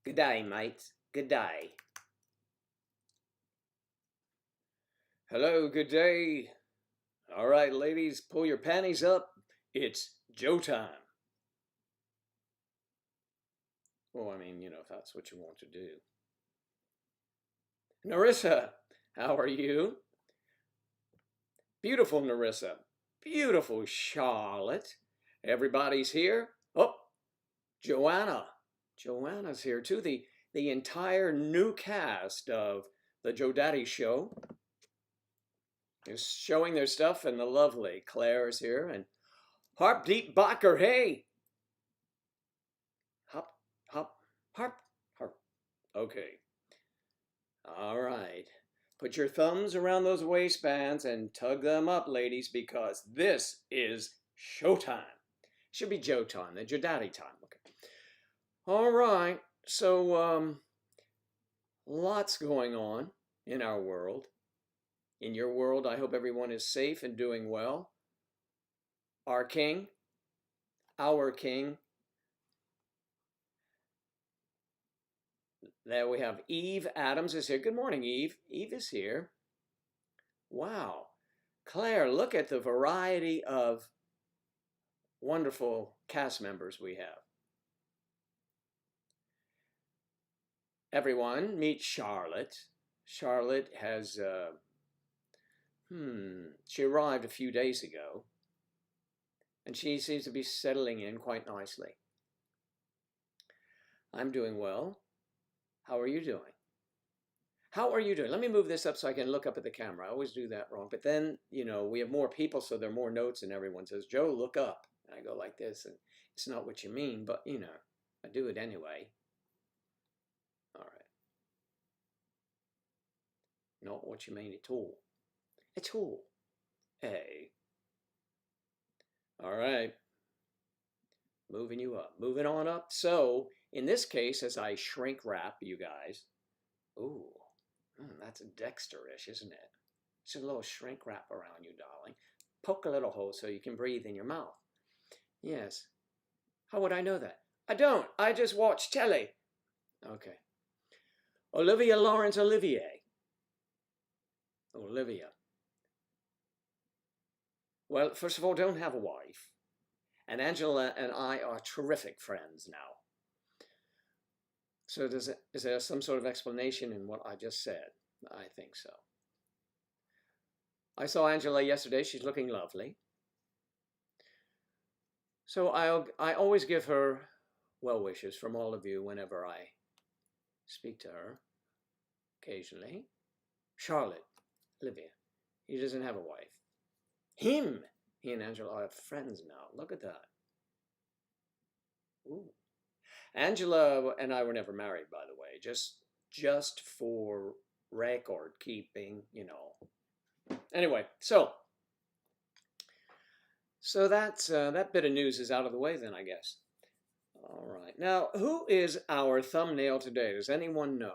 Good day, mates. Good day. Hello, good day. All right, ladies, pull your panties up. It's Joe time. Well, I mean, if that's what you want to do. Narissa, how are you? Beautiful Narissa. Beautiful Charlotte. Everybody's here. Oh, Joanna. Joanna's here too. The entire new cast of the Joe Daddy Show is showing their stuff, and the lovely Claire is here, and Harp Deep Bacher, hey! Hop, hop, harp, harp. Okay. All right. Put your thumbs around those waistbands and tug them up, ladies, because this is showtime. Should be Joe time, the Joe Daddy time. Okay. All right. So, lots going on in our world. In your world, I hope everyone is safe and doing well. Our king, there we have Eve Adams is here. Good morning, Eve. Eve is here. Wow. Claire, look at the variety of wonderful cast members we have. Everyone, meet Charlotte. Charlotte has, she arrived a few days ago, and she seems to be settling in quite nicely. I'm doing well. How are you doing? How are you doing? Let me move this up so I can look up at the camera. I always do that wrong. But then, we have more people, so there are more notes, and everyone says, Joe, look up. And I go like this, and it's not what you mean, but, I do it anyway. All right. Not what you mean at all. At all. Hey. All right. Moving you up. Moving on up. So, in this case, as I shrink wrap you guys, ooh, that's Dexter-ish, isn't it? It's a little shrink wrap around you, darling. Poke a little hole so you can breathe in your mouth. Yes. How would I know that? I don't. I just watch telly. Okay. Olivia Lawrence Olivier. Olivia. Well, first of all, don't have a wife. And Angela and I are terrific friends now. So is there some sort of explanation in what I just said? I think so. I saw Angela yesterday. She's looking lovely. So I always give her well wishes from all of you whenever I speak to her, occasionally. Charlotte, Olivia, he doesn't have a wife. He and Angela are friends now. Look at that. Ooh. Angela and I were never married, by the way, just for record keeping, Anyway, so that's that bit of news is out of the way then, I guess. All right. Now, who is our thumbnail today? Does anyone know?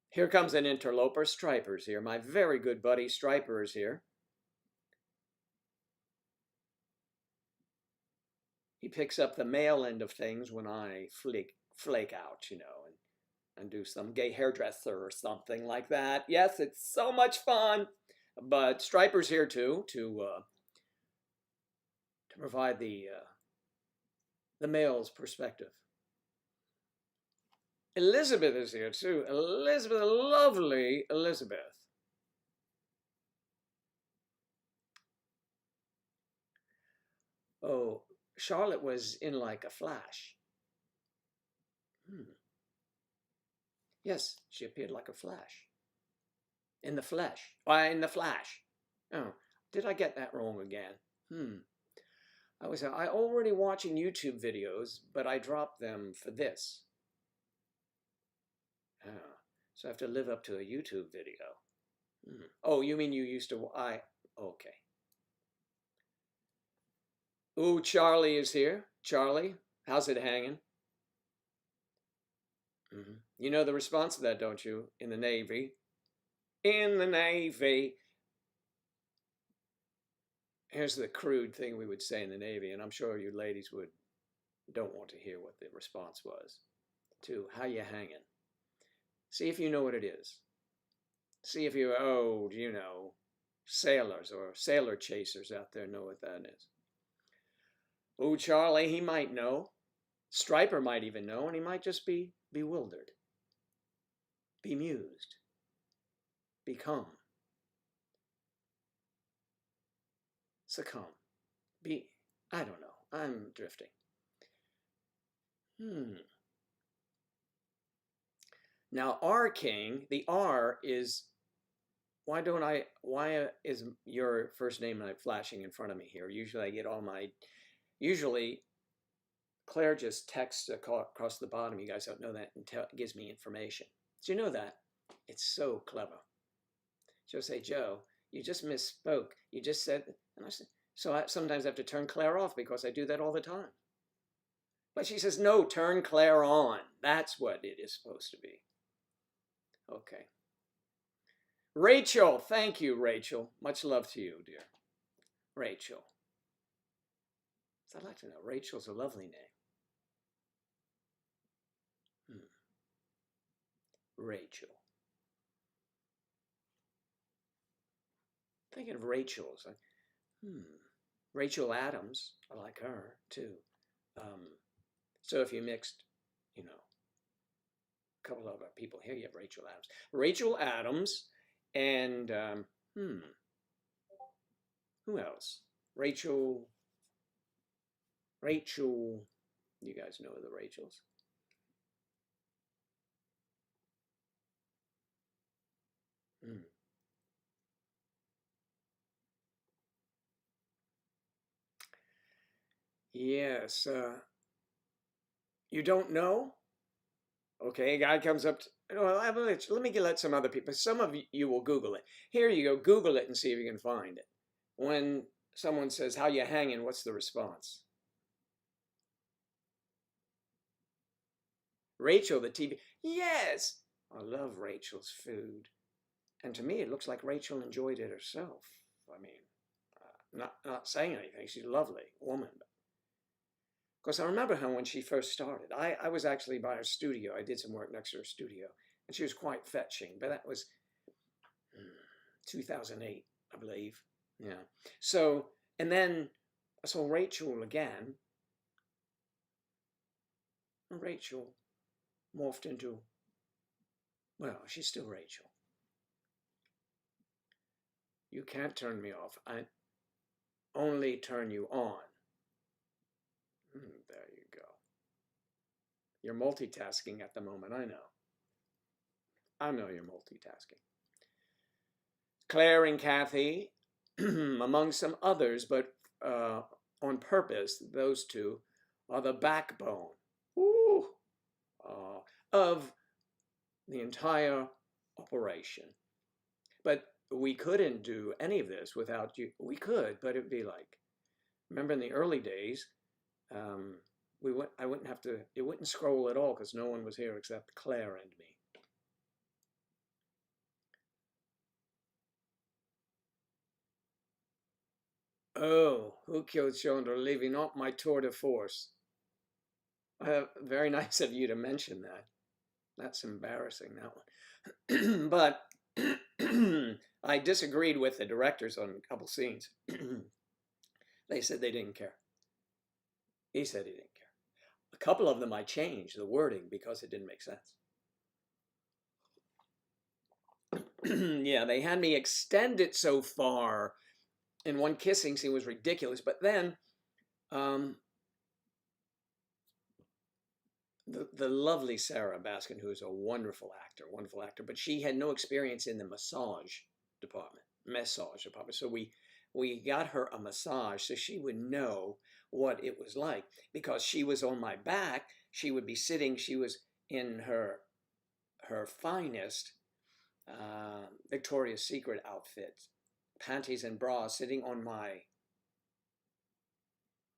Here comes an interloper. Striper's here. My very good buddy Striper is here. He picks up the male end of things when I flake out, and do some gay hairdresser or something like that. Yes, it's so much fun. But Striper's here too to provide the male's perspective. Elizabeth is here too. Elizabeth, lovely Elizabeth. Oh, Charlotte was in like a flash. Yes, she appeared like a flash. In the flesh. In the flash. Oh, did I get that wrong again? I was already watching YouTube videos, but I dropped them for this. Oh, so I have to live up to a YouTube video. Oh, you mean you used to... Okay. Ooh, Charlie is here. Charlie, how's it hanging? You know the response to that, don't you? In the Navy. In the Navy. Here's the crude thing we would say in the Navy, and I'm sure you ladies would don't want to hear what the response was. 2, how you hanging? See if you know what it is. See if you, sailors or sailor chasers out there know what that is. Oh, Charlie, he might know. Striper might even know, and he might just be bewildered, bemused, become, succumb, I don't know. I'm drifting. Now, R King, the R is, why is your first name not flashing in front of me here? Usually I get all usually Claire just texts across the bottom. You guys don't know that, and gives me information. Do you know that? It's so clever. She'll say, Joe, you just misspoke. You just said, and I said, so I sometimes have to turn Claire off because I do that all the time. But she says, no, turn Claire on. That's what it is supposed to be. Okay. Rachel, thank you, Rachel. Much love to you, dear. Rachel. I'd like to know. Rachel's a lovely name. Rachel. Thinking of Rachel's. Rachel Adams. I like her, too. So if you mixed, a couple of other people here, you have Rachel Adams. Rachel Adams and, who else? Rachel, you guys know the Rachels. Yes, you don't know? Okay, a guy comes up to, let me let some other people, some of you will Google it. Here you go, Google it and see if you can find it. When someone says, how you hanging, what's the response? Rachel, the TV, yes! I love Rachel's food. And to me, it looks like Rachel enjoyed it herself. I mean, not saying anything, she's a lovely woman. Because I remember her when she first started. I was actually by her studio. I did some work next to her studio. And she was quite fetching. But that was 2008, I believe. Yeah. So, and then I saw Rachel again. And Rachel morphed into, well, she's still Rachel. You can't turn me off. I only turn you on. There you go. You're multitasking at the moment, I know. I know you're multitasking. Claire and Kathy, among some others, but on purpose, those two are the backbone of the entire operation. But we couldn't do any of this without you. We could, but it would be like, remember in the early days, I wouldn't have to, it wouldn't scroll at all because no one was here except Claire and me. Oh, who killed Chandra, leaving off my tour de force? Very nice of you to mention that. That's embarrassing, that one. But I disagreed with the directors on a couple scenes. They said they didn't care. He said he didn't care. A couple of them I changed the wording because it didn't make sense. Yeah, they had me extend it so far in one kissing scene was ridiculous. But then the lovely Sarah Baskin, who is a wonderful actor, but she had no experience in the massage department. So we got her a massage so she would know what it was like, because she was on my back. She would be sitting, she was in her finest Victoria's Secret outfit, panties and bra, sitting on my,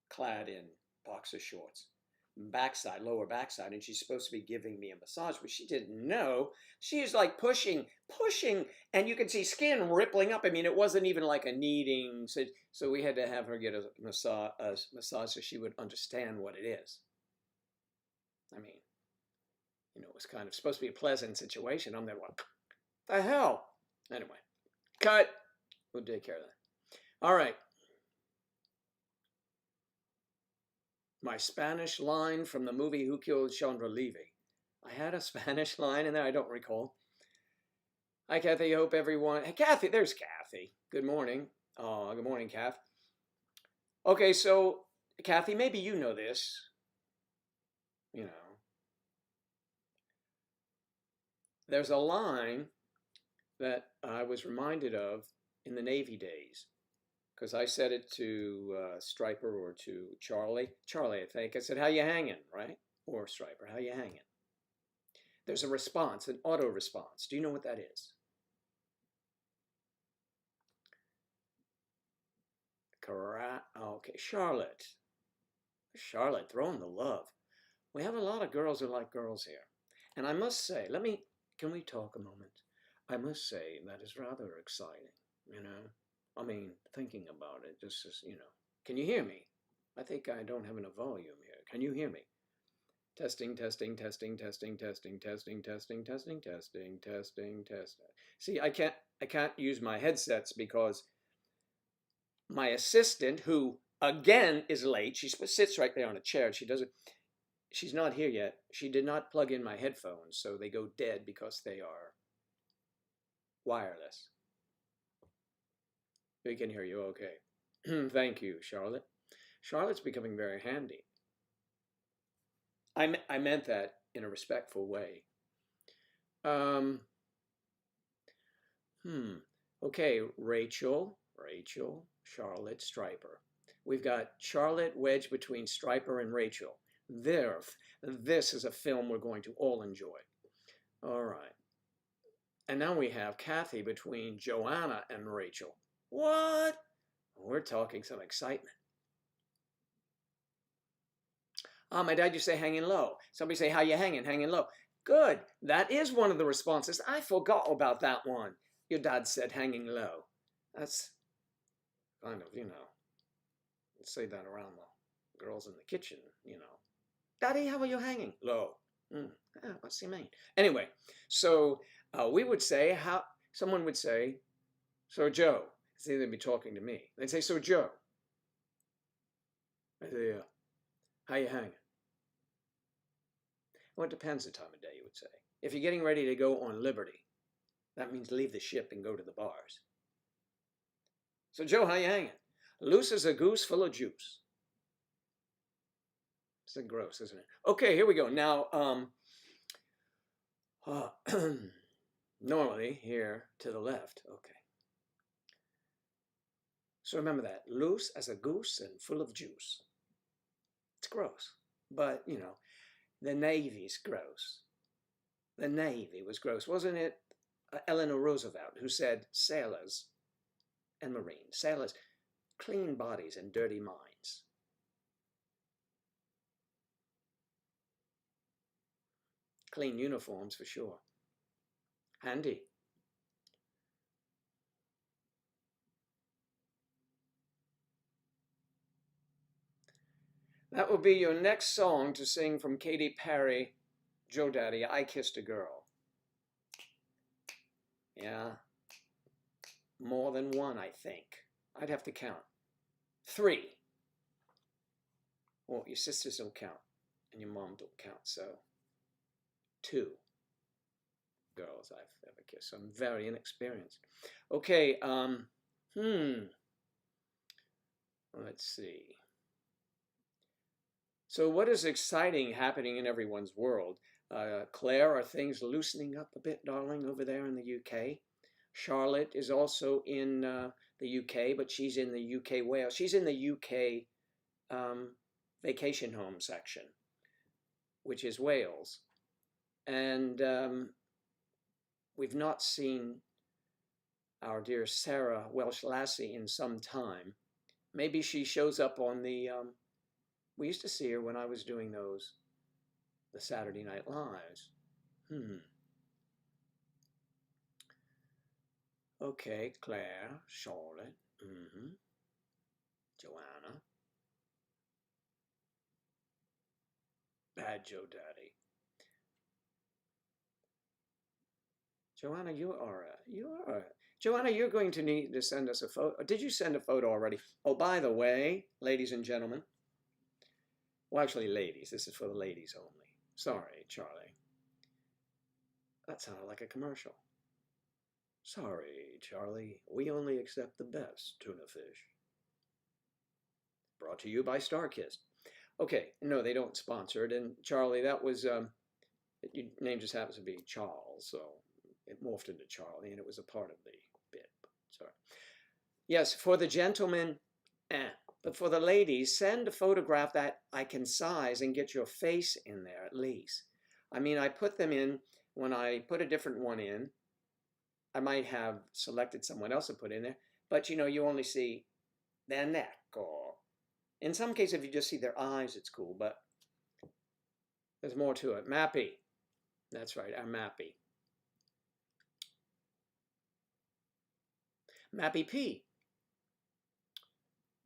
clad in boxer shorts, backside, lower backside, and she's supposed to be giving me a massage, but she didn't know. She's like pushing, and you can see skin rippling up. I mean, it wasn't even like a kneading. So we had to have her get a massage so she would understand what it is. was kind of supposed to be a pleasant situation. I'm there, what the hell? Anyway, cut. We'll take care of that. All right. My Spanish line from the movie Who Killed Chandra Levy. I had a Spanish line in there, I don't recall. Hi, Kathy. Hope everyone... Hey, Kathy. There's Kathy. Good morning. Oh, good morning, Kath. Okay, so, Kathy, maybe you know this. You know. There's a line that I was reminded of in the Navy days, because I said it to Striper or to Charlie. Charlie, I think. I said, how you hanging, right? Or Striper, how you hanging? There's a response, an auto response. Do you know what that is? Okay, Charlotte. Charlotte, throwing the love. We have a lot of girls who like girls here. And I must say, can we talk a moment? I must say that is rather exciting, you know? I mean, thinking about it, just as, you know. Can you hear me? I think I don't have enough volume here. Can you hear me? Testing, testing, testing, testing, testing, testing, testing, testing, testing, testing, testing. See, I can't use my headsets because my assistant, who again is late, she sits right there on a chair. She's not here yet. She did not plug in my headphones, so they go dead because they are wireless. We can hear you okay. Thank you, Charlotte. Charlotte's becoming very handy. I meant that in a respectful way. Okay, Rachel, Charlotte, Striper. We've got Charlotte wedged between Striper and Rachel. This is a film we're going to all enjoy. All right. And now we have Kathy between Joanna and Rachel. What? We're talking some excitement. My dad used to say hanging low. Somebody say, how you hanging? Hanging low. Good. That is one of the responses. I forgot about that one. Your dad said hanging low. That's kind of, you know, say that around the girls in the kitchen, you know. Daddy, how are you hanging? Low. What's he mean? Anyway, so we would say, someone would say, so Joe. See, they'd be talking to me. They'd say, so Joe. I say, how you hanging? Well, it depends the time of day, you would say. If you're getting ready to go on liberty, that means leave the ship and go to the bars. So, Joe, how you hanging? Loose as a goose full of juice. It's gross, isn't it? Okay, here we go. Now, normally here to the left. Okay. So remember that. Loose as a goose and full of juice. It's gross. But, you know, the Navy's gross. The Navy was gross. Wasn't it Eleanor Roosevelt who said sailors and Marines, sailors, clean bodies and dirty minds? Clean uniforms for sure. Handy. That will be your next song to sing from Katy Perry, Joe Daddy, I Kissed a Girl. Yeah. More than one, I think. I'd have to count. 3. Well, your sisters don't count, and your mom don't count, so 2 girls I've ever kissed. So I'm very inexperienced. Okay, let's see. So what is exciting happening in everyone's world? Claire, are things loosening up a bit, darling, over there in the UK? Charlotte is also in the UK, but she's in the UK Wales. She's in the UK vacation home section, which is Wales. And we've not seen our dear Sarah Welsh Lassie in some time. Maybe she shows up on the... we used to see her when I was doing the Saturday Night Lives. Okay, Claire, Charlotte, Joanna. Bad Joe Daddy. Joanna, Joanna, you're going to need to send us a photo. Did you send a photo already? Oh, by the way, ladies and gentlemen. Well, actually, ladies. This is for the ladies only. Sorry, Charlie. That sounded like a commercial. Sorry, Charlie. We only accept the best tuna fish. Brought to you by StarKist. Okay, no, they don't sponsor it. And Charlie, that was, your name just happens to be Charles, so it morphed into Charlie, and it was a part of the bit. Sorry. Yes, for the gentlemen, but for the ladies, send a photograph that I can size and get your face in there at least. I mean, I put them in, when I put a different one in, I might have selected someone else to put in there, but you know, you only see their neck, or in some cases, if you just see their eyes, it's cool, but there's more to it. Mappy. That's right, our Mappy. Mappy P.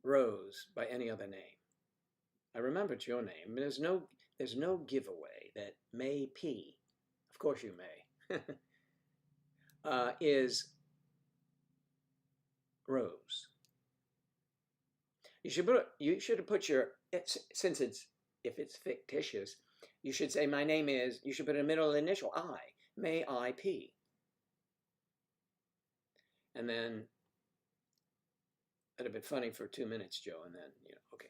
Rose, by any other name. I remembered your name. There's no giveaway that May P, of course you may, is Rose. You should have put your, since if it's fictitious, you should say my name is, you should put a middle initial I, May I P. And then that'd have been funny for 2 minutes, Joe, and then, you know, okay.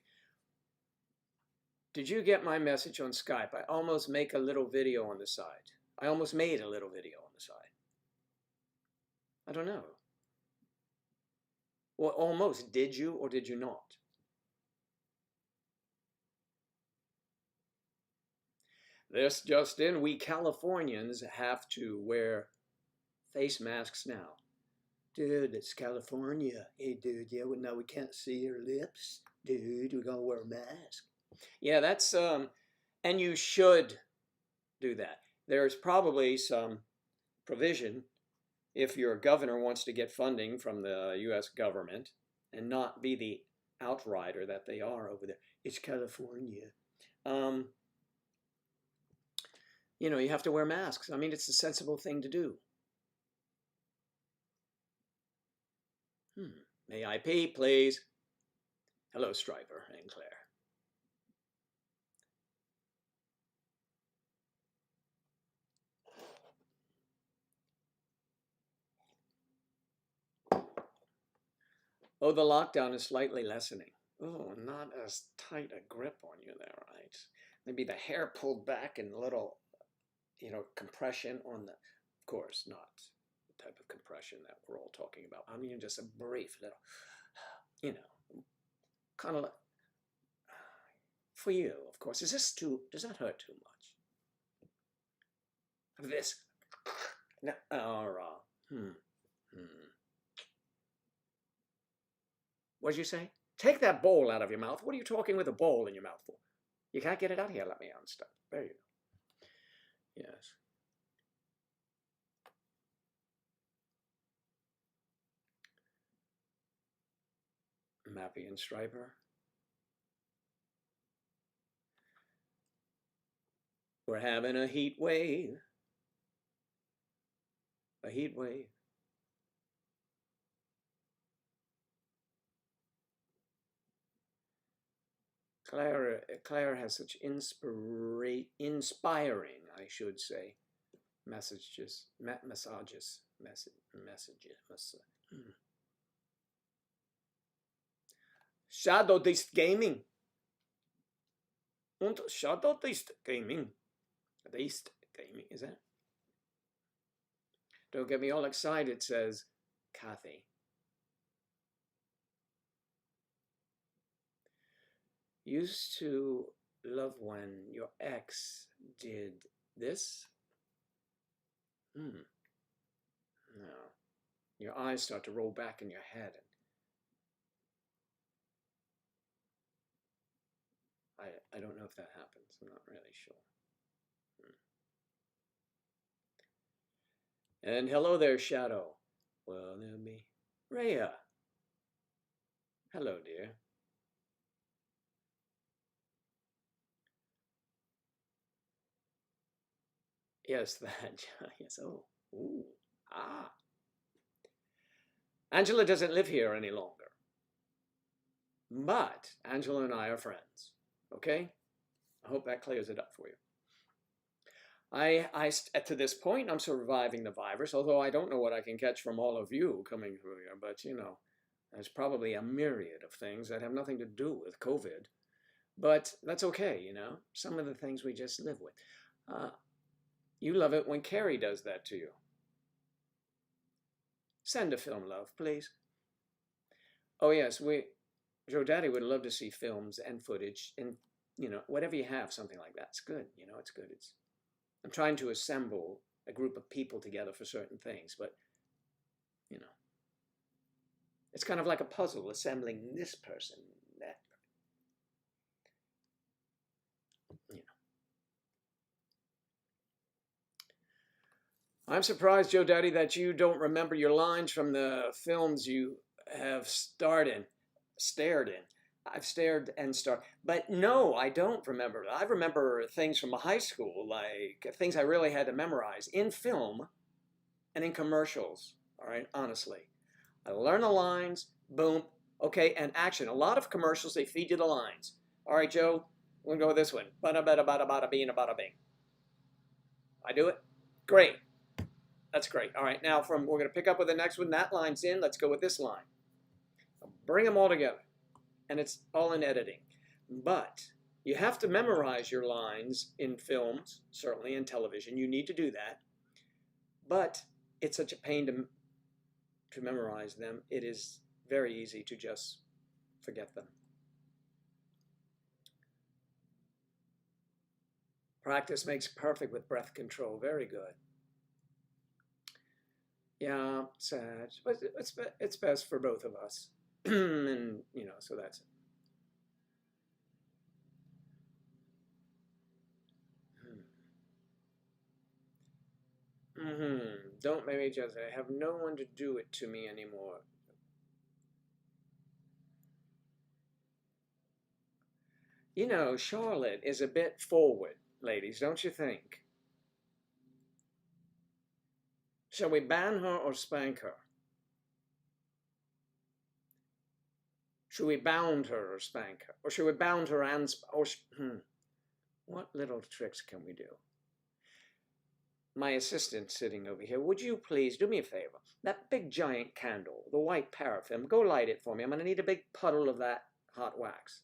Did you get my message on Skype? I almost make a little video on the side. I almost made a little video on the side. I don't know. Well, almost. Did you or did you not? This just in, we Californians have to wear face masks now. Dude, it's California. Hey, dude, yeah, well, now we can't see your lips. Dude, we're gonna wear a mask. Yeah, that's, and you should do that. There's probably some provision if your governor wants to get funding from the U.S. government and not be the outrider that they are over there. It's California. You know, you have to wear masks. I mean, it's a sensible thing to do. May I pee, please? Hello, Striper and Claire. Oh, the lockdown is slightly lessening. Oh, not as tight a grip on you there, right? Maybe the hair pulled back and a little, you know, compression on the, of course, not the type of compression that we're all talking about. I mean, just a brief little, you know, kind of like, for you, of course. Is this too, does that hurt too much? This, no, What'd you say? Take that bowl out of your mouth. What are you talking with a bowl in your mouth for? You can't get it out here. Let me unstuff. There you go. Yes. Mappy and Striper. We're having a heat wave. A heat wave. Claire has such inspiring, I should say, messages. Shadow Dist Gaming. Und Shadow Dist Gaming. Dist Gaming, is that? Don't get me all excited, says Kathy. Used to love when your ex did this? No. Your eyes start to roll back in your head. I don't know if that happens. I'm not really sure. And hello there, Shadow. Well, there'll be Rhea. Hello, dear. Yes, that. Yes. Oh. Ooh. Ah. Angela doesn't live here any longer. But Angela and I are friends. Okay? I hope that clears it up for you. To this point, I'm surviving the virus, although I don't know what I can catch from all of you coming through here. But, you know, there's probably a myriad of things that have nothing to do with COVID. But that's okay, you know. Some of the things we just live with. You love it when Carrie does that to you. Send a film, love, please. Oh, yes, Joe Daddy would love to see films and footage and, you know, whatever you have, something like that. It's good, you know, it's good. I'm trying to assemble a group of people together for certain things, but, you know, it's kind of like a puzzle, assembling this person, that, you know. I'm surprised, Joe Daddy, that you don't remember your lines from the films you have stared in. I've stared and starred. But no, I don't remember. I remember things from high school, like things I really had to memorize in film and in commercials. All right, honestly. I learn the lines, boom, okay, and action. A lot of commercials, they feed you the lines. All right, Joe, we're going to go with this one. Bada bada bada bada bing, bada bing. I do it? Great. That's great. All right, now we're going to pick up with the next one. That line's in. Let's go with this line. Bring them all together. And it's all in editing. But you have to memorize your lines in films, certainly in television. You need to do that. But it's such a pain to memorize them. It is very easy to just forget them. Practice makes perfect with breath control. Very good. Yeah, sad. But it's best for both of us. And, you know, so that's it. Don't make me just. I have no one to do it to me anymore. You know, Charlotte is a bit forward, ladies, don't you think? Shall we ban her or spank her? Should we bound her or spank her? Or should we bound her and what little tricks can we do? My assistant sitting over here, would you please do me a favor? That big giant candle, the white paraffin, go light it for me. I'm going to need a big puddle of that hot wax.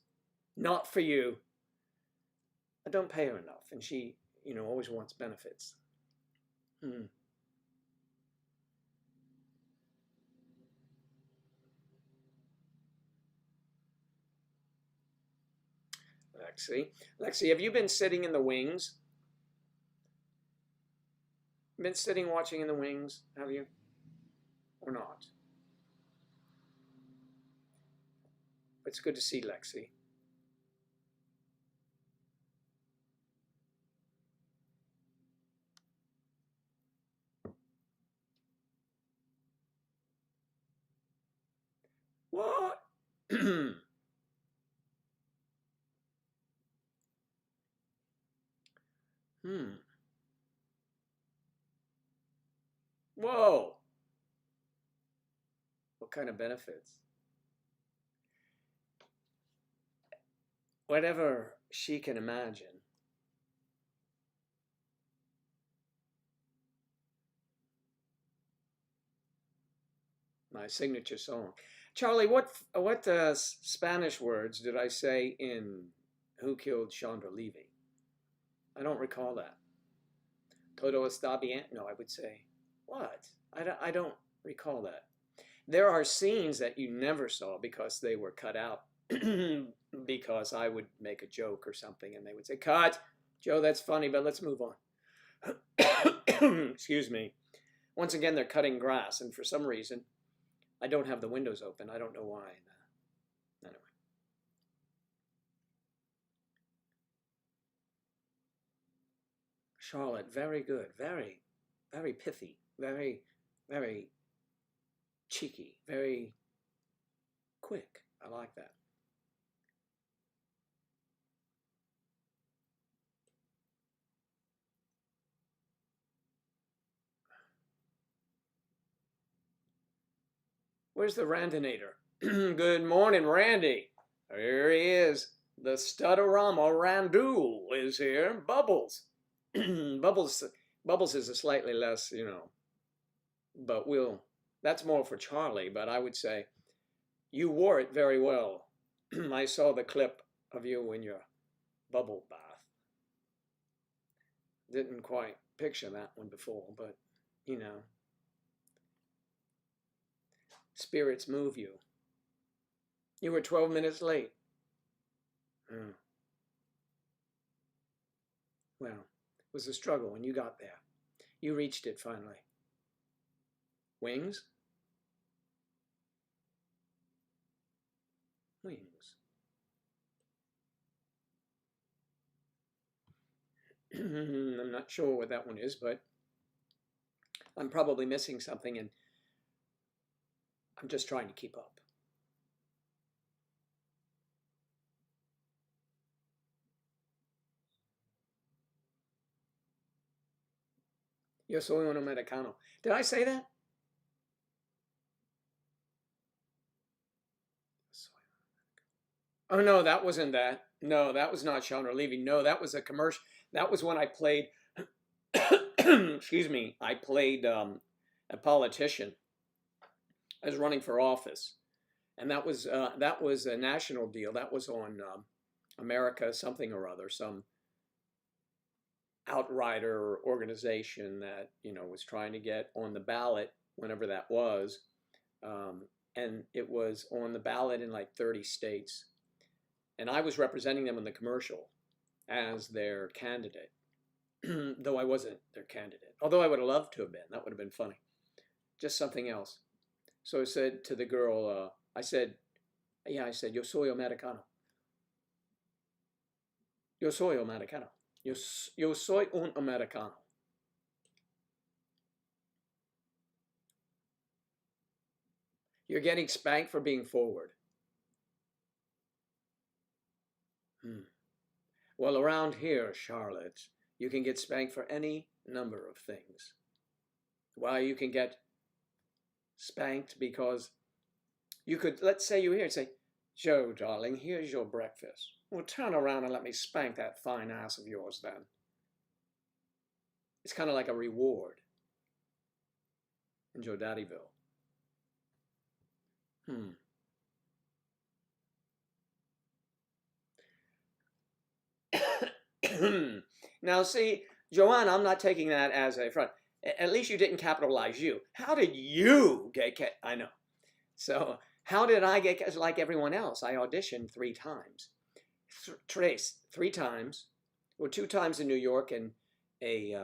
Not for you. I don't pay her enough, and she, you know, always wants benefits. Lexi, have you been sitting in the wings? Been sitting watching in the wings, have you? Or not? It's good to see Lexi. What? Whoa. What kind of benefits? Whatever she can imagine. My signature song. Charlie, what Spanish words did I say in Who Killed Chandra Levy? I don't recall that. Todo está bien? No, I would say, what? I don't recall that. There are scenes that you never saw because they were cut out because I would make a joke or something and they would say, cut! Joe, that's funny, but let's move on. Excuse me. Once again, they're cutting grass, and for some reason, I don't have the windows open. I don't know why. Anyway. Charlotte, very good. Very, very pithy. Very, very cheeky. Very quick. I like that. Where's the Randinator? Good morning, Randy. Here he is. The Studorama Randul is here. Bubbles. Bubbles is a slightly less, but that's more for Charlie, but I would say you wore it very well. I saw the clip of you in your bubble bath. Didn't quite picture that one before, but, spirits move you. You were 12 minutes late. Well, it was a struggle when you got there. You reached it finally. Wings? Wings. I'm not sure what that one is, but I'm probably missing something, and I'm just trying to keep up. Yo soy un americano. Did I say that? Oh, no, that wasn't that. No, that was not Chandra Levy. No, that was a commercial. That was when I played, excuse me, I played a politician. I was running for office. And that was a national deal. That was on America something or other, some outrider organization that, was trying to get on the ballot whenever that was. And it was on the ballot in like 30 states. And I was representing them in the commercial as their candidate, though I wasn't their candidate. Although I would have loved to have been. That would have been funny. Just something else. So I said to the girl, I said, yo soy americano. Yo soy americano. Yo soy un americano. You're getting spanked for being forward. Well, around here, Charlotte, you can get spanked for any number of things. Why you can get spanked because you could, let's say you're here and say, Joe, darling, here's your breakfast. Well, turn around and let me spank that fine ass of yours then. It's kind of like a reward in Joe Daddyville. Now, see, Joanne, I'm not taking that as a front. At least you didn't capitalize you. How did you get I know. So how did I get like everyone else? I auditioned 3 times. Trace 3 times. Well, 2 times in New York and a,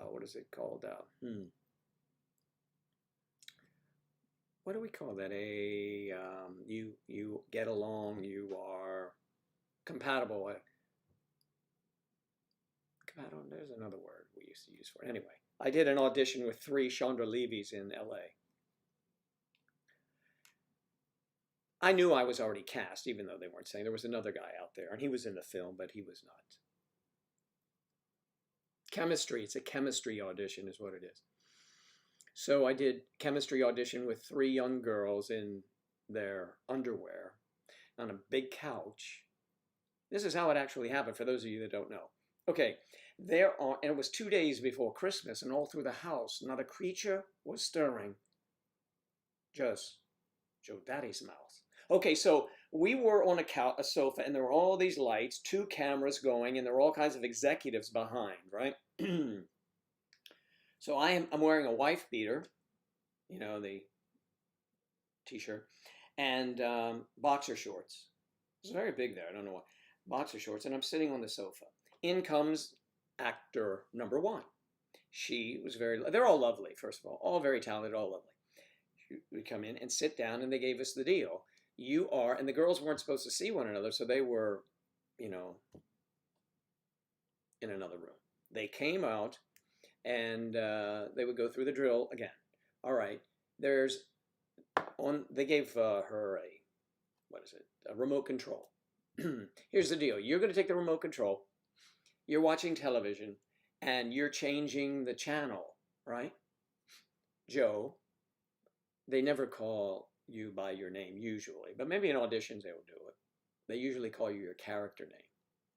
what is it called? What do we call that? You get along, you are compatible. There's another word we used to use for it. Anyway, I did an audition with 3 Chandra Levys in LA. I knew I was already cast, even though they weren't saying. There was another guy out there, and he was in the film, but he was not. Chemistry, it's a chemistry audition is what it is. So I did chemistry audition with 3 young girls in their underwear on a big couch. This is how it actually happened, for those of you that don't know. Okay, and it was 2 days before Christmas, and all through the house, not a creature was stirring. Just Joe Daddy's mouth. Okay, so we were on a sofa, and there were all these lights, 2 cameras going, and there were all kinds of executives behind, right? So I'm wearing a wife beater, the t-shirt, and boxer shorts. It's very big there, I don't know why. Boxer shorts, and I'm sitting on the sofa. In comes actor number 1. She was they're all lovely, first of all very talented, all lovely. She would come in and sit down, and they gave us the deal. And the girls weren't supposed to see one another, so they were, in another room. They came out, and they would go through the drill again. All right, they gave her a remote control. Here's the deal. You're going to take the remote control. You're watching television, and you're changing the channel, right? Joe, they never call you by your name usually, but maybe in auditions they will do it. They usually call you your character name.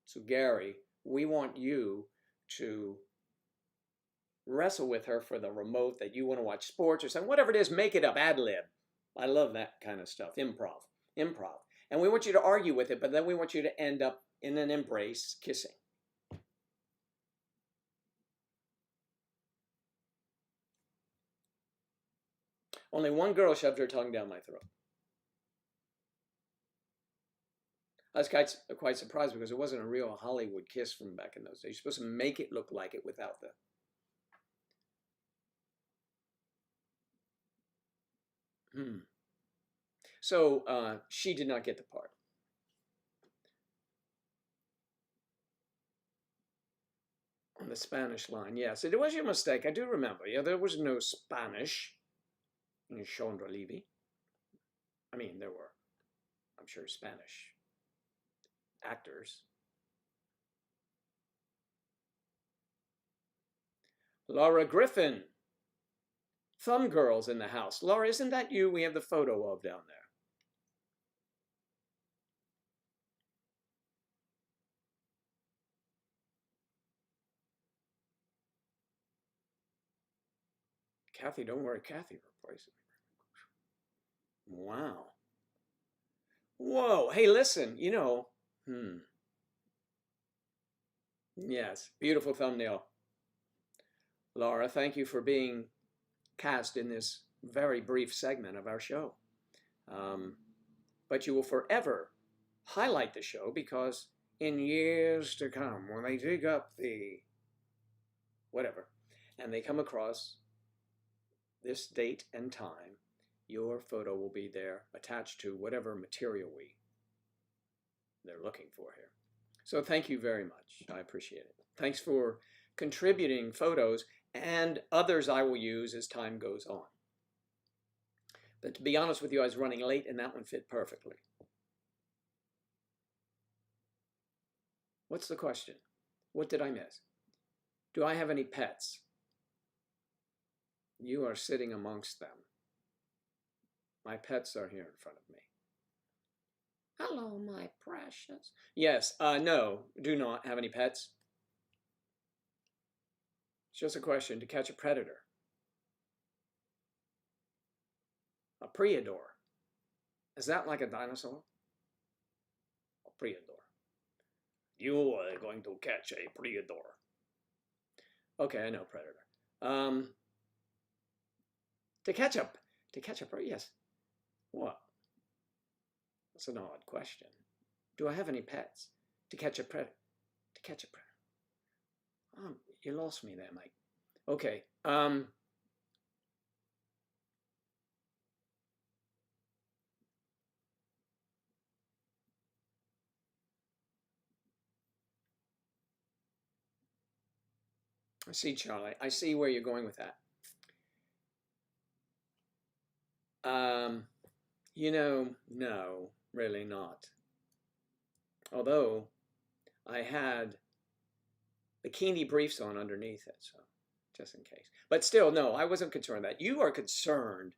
So Gary, we want you to wrestle with her for the remote that you want to watch sports or something, whatever it is, make it up, ad lib. I love that kind of stuff, improv. And we want you to argue with it, but then we want you to end up in an embrace, kissing. Only one girl shoved her tongue down my throat. I was quite surprised because it wasn't a real Hollywood kiss from back in those days. You're supposed to make it look like it without the... So she did not get the part. On the Spanish line, yes. It was your mistake. I do remember. Yeah, there was no Spanish in Chandra Levy. I mean, there were, I'm sure, Spanish actors. Laura Griffin. Thumb Girls in the house. Laura, isn't that you we have the photo of down there? Kathy, don't worry, Kathy replaces me. Wow. Whoa, hey, listen, you know, yes, beautiful thumbnail. Laura, thank you for being cast in this very brief segment of our show. But you will forever highlight the show because in years to come, when they dig up the whatever, and they come across this date and time, your photo will be there attached to whatever material they're looking for here. So thank you very much. I appreciate it. Thanks for contributing photos, and others I will use as time goes on. But to be honest with you, I was running late and that one fit perfectly. What's the question? What did I miss? Do I have any pets? You are sitting amongst them. My pets are here in front of me. Hello, my precious. Yes, no, do not have any pets. It's just a question to catch a predator. A Priador. Is that like a dinosaur? A Priador. You are going to catch a Priador. Okay, I know predator. To catch a prey, yes. What? That's an odd question. Do I have any pets? To catch a predator. To catch a predator. You lost me there, Mike. Okay. I see, Charlie. I see where you're going with that. You know, no, really not. Although I had bikini briefs on underneath it, so just in case. But still, no, I wasn't concerned with that. You are concerned.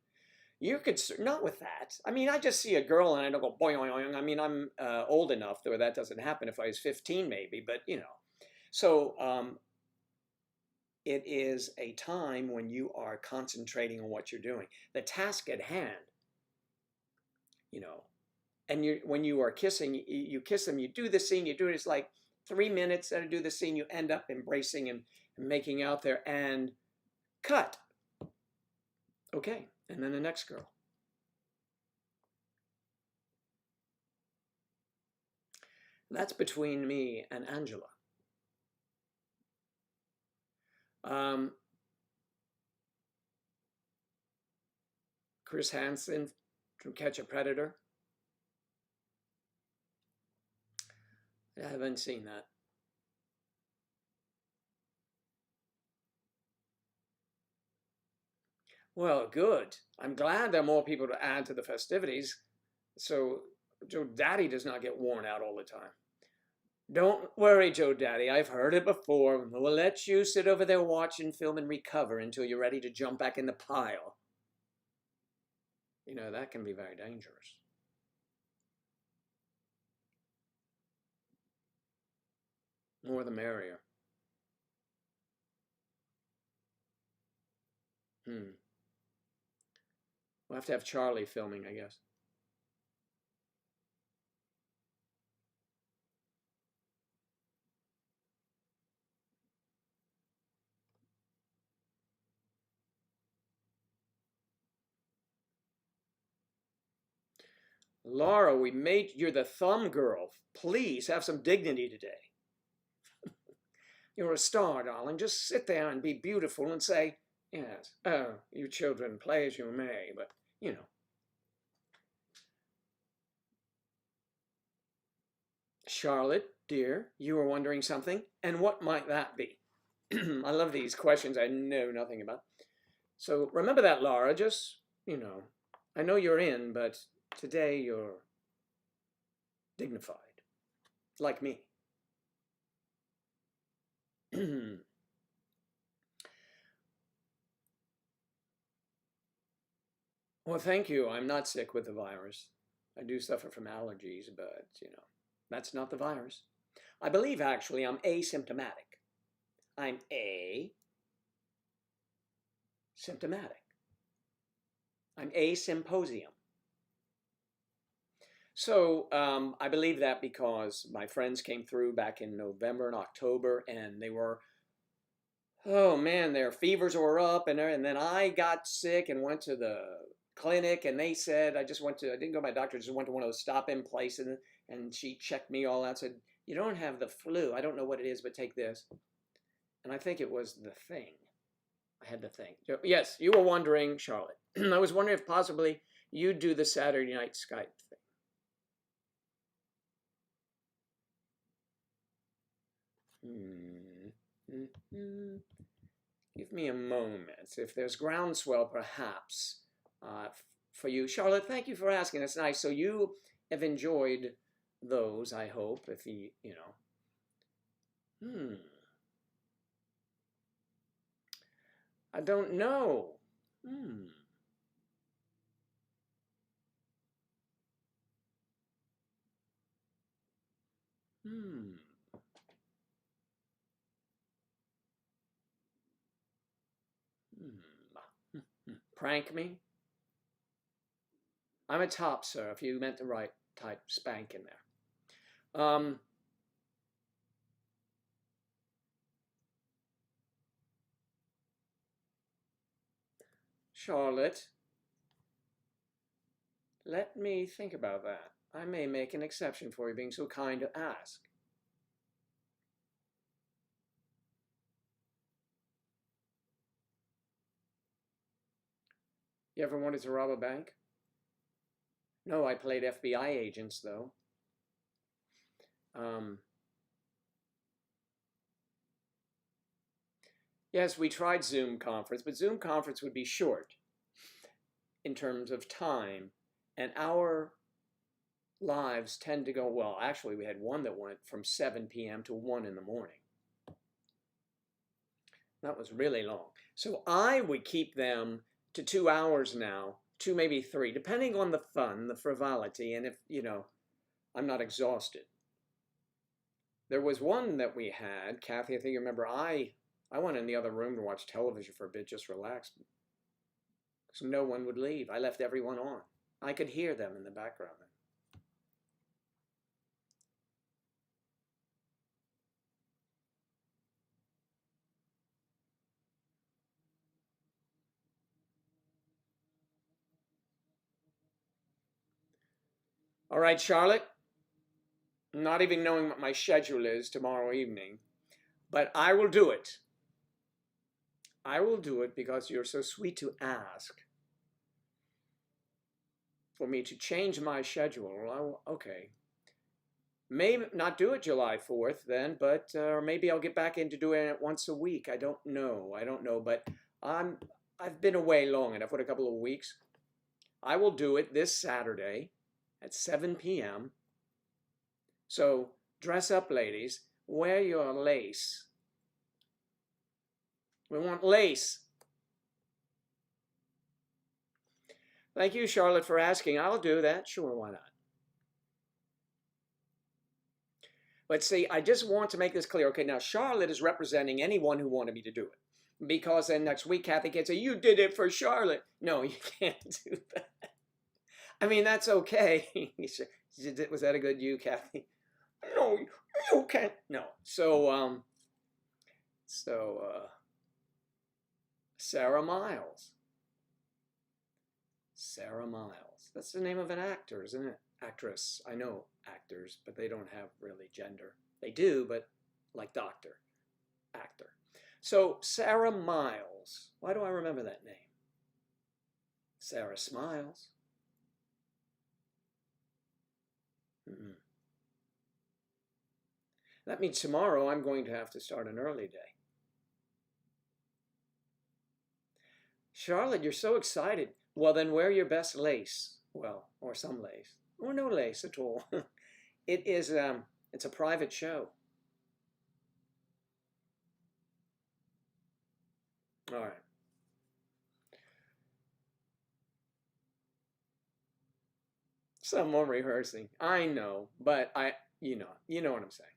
You're concerned, not with that. I mean, I just see a girl and I don't go boing, boing, boing. I mean, I'm old enough where that doesn't happen. If I was 15, maybe, but you know. So it is a time when you are concentrating on what you're doing. The task at hand, you know, and when you are kissing, you kiss them, you do the scene, you do it, it's like 3 minutes to do the scene, you end up embracing and making out there and cut. Okay, and then the next girl. That's between me and Angela. Chris Hansen from Catch a Predator. I haven't seen that. Well, good. I'm glad there are more people to add to the festivities, so Joe Daddy does not get worn out all the time. Don't worry, Joe Daddy. I've heard it before. We'll let you sit over there, watch and film and recover until you're ready to jump back in the pile. You know, that can be very dangerous. More the merrier. Hmm. We'll have to have Charlie filming, I guess. Laura, you're the thumb girl. Please have some dignity today. You're a star, darling. Just sit there and be beautiful and say, yes, oh, you children, play as you may, but, you know. Charlotte, dear, you were wondering something, and what might that be? I love these questions I know nothing about. So remember that, Laura, just, you know, I know you're in, but today you're dignified, like me. Well, thank you. I'm not sick with the virus. I do suffer from allergies, but, you know, that's not the virus. I believe, actually, I'm asymptomatic. I'm symptomatic. I'm asymposium. So I believe that because my friends came through back in November and October, and they were, oh man, their fevers were up, and then I got sick and went to the clinic, and they said I didn't go to my doctor, just went to one of those stop-in places, and she checked me all out, said, you don't have the flu. I don't know what it is, but take this. And I think it was the thing. I had the thing. Yes, you were wondering, Charlotte. I was wondering if possibly you'd do the Saturday night Skype thing. Give me a moment. If there's groundswell, perhaps, for you. Charlotte, thank you for asking. That's nice. So you have enjoyed those, I hope, if you know. I don't know. Hmm. Prank me? I'm a top, sir, if you meant the right type spank in there. Charlotte, let me think about that. I may make an exception for you being so kind to ask. You ever wanted to rob a bank? No, I played FBI agents, though. Yes, we tried Zoom conference, but Zoom conference would be short in terms of time, and our lives tend to go, well, actually, we had one that went from 7 p.m. to 1 in the morning. That was really long. So I would keep them to 2 hours now, 2, maybe 3, depending on the fun, the frivolity, and if, you know, I'm not exhausted. There was one that we had, Kathy, I think you remember, I went in the other room to watch television for a bit, just relax, because no one would leave. I left everyone on. I could hear them in the background. All right, Charlotte, not even knowing what my schedule is tomorrow evening, but I will do it. I will do it because you're so sweet to ask for me to change my schedule. Okay. May not do it July 4th then, but or maybe I'll get back into doing it once a week. I don't know, but I've been away long enough, what, a couple of weeks. I will do it this Saturday at 7 p.m. So dress up, ladies. Wear your lace. We want lace. Thank you, Charlotte, for asking. I'll do that. Sure, why not? But see, I just want to make this clear. Okay, now Charlotte is representing anyone who wanted me to do it. Because then next week, Kathy can say, you did it for Charlotte. No, you can't do that. I mean, that's okay. Was that a good you, Kathy? No, you can't. No. So, Sarah Miles. Sarah Miles. That's the name of an actor, isn't it? Actress. I know actors, but they don't have really gender. They do, but like doctor, actor. So Sarah Miles. Why do I remember that name? Sarah Smiles. That means tomorrow I'm going to have to start an early day. Charlotte, you're so excited. Well, then wear your best lace. Well, or some lace. Or no lace at all. It is, it's a private show. All right. Someone rehearsing. I know, but you know what I'm saying.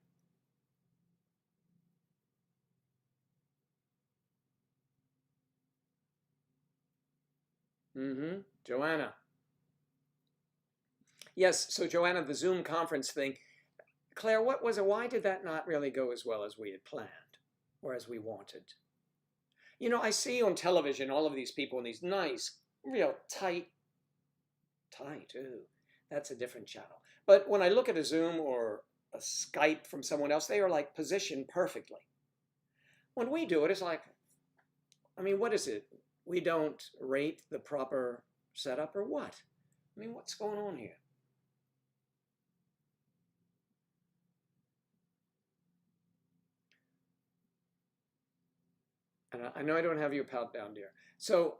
Joanna. Yes, so Joanna, the Zoom conference thing. Claire, what was it? Why did that not really go as well as we had planned or as we wanted? You know, I see on television all of these people in these nice, real tight, ooh, that's a different channel. But when I look at a Zoom or a Skype from someone else, they are like positioned perfectly. When we do it, it's like, I mean, what is it? We don't rate the proper setup or what? I mean, what's going on here? And I know I don't have your pout down, dear. So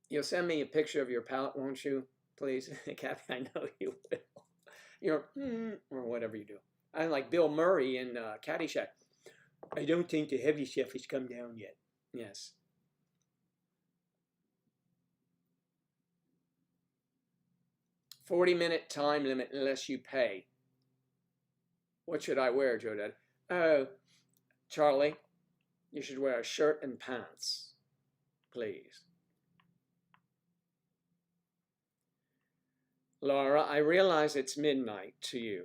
you'll send me a picture of your pout, won't you, please? Kathy, I know you will. You're, or whatever you do. I'm like Bill Murray in Caddyshack. I don't think the heavy chef has come down yet. Yes. "40-minute time limit unless you pay." What should I wear, Joe Dad? Oh, Charlie, you should wear a shirt and pants, please. Laura, I realize it's midnight to you,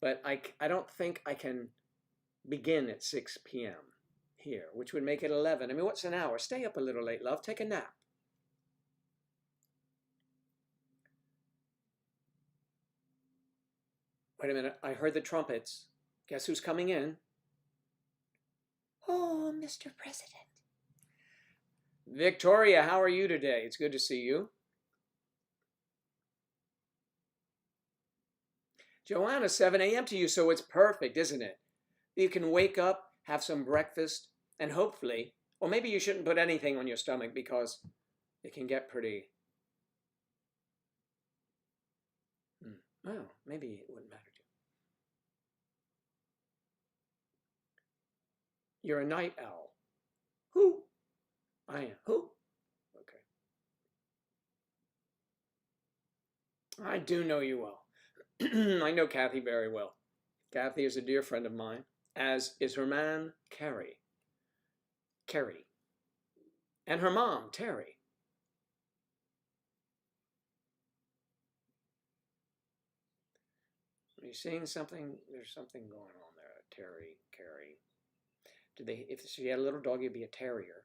but I don't think I can begin at 6 p.m. here, which would make it 11. I mean, what's an hour? Stay up a little late, love. Take a nap. Wait a minute. I heard the trumpets. Guess who's coming in? Oh, Mr. President. Victoria, how are you today? It's good to see you. Joanna, 7 a.m. to you, so it's perfect, isn't it? You can wake up, have some breakfast, and hopefully, or maybe you shouldn't put anything on your stomach because it can get pretty... Well, maybe it wouldn't matter to you. You're a night owl. Who? I am. Who? Okay. I do know you well. I know Kathy very well. Kathy is a dear friend of mine, as is her man, Carrie. And her mom, Terry. Are you seeing something? There's something going on there. Terry, Carrie. If she had a little dog, it'd be a terrier.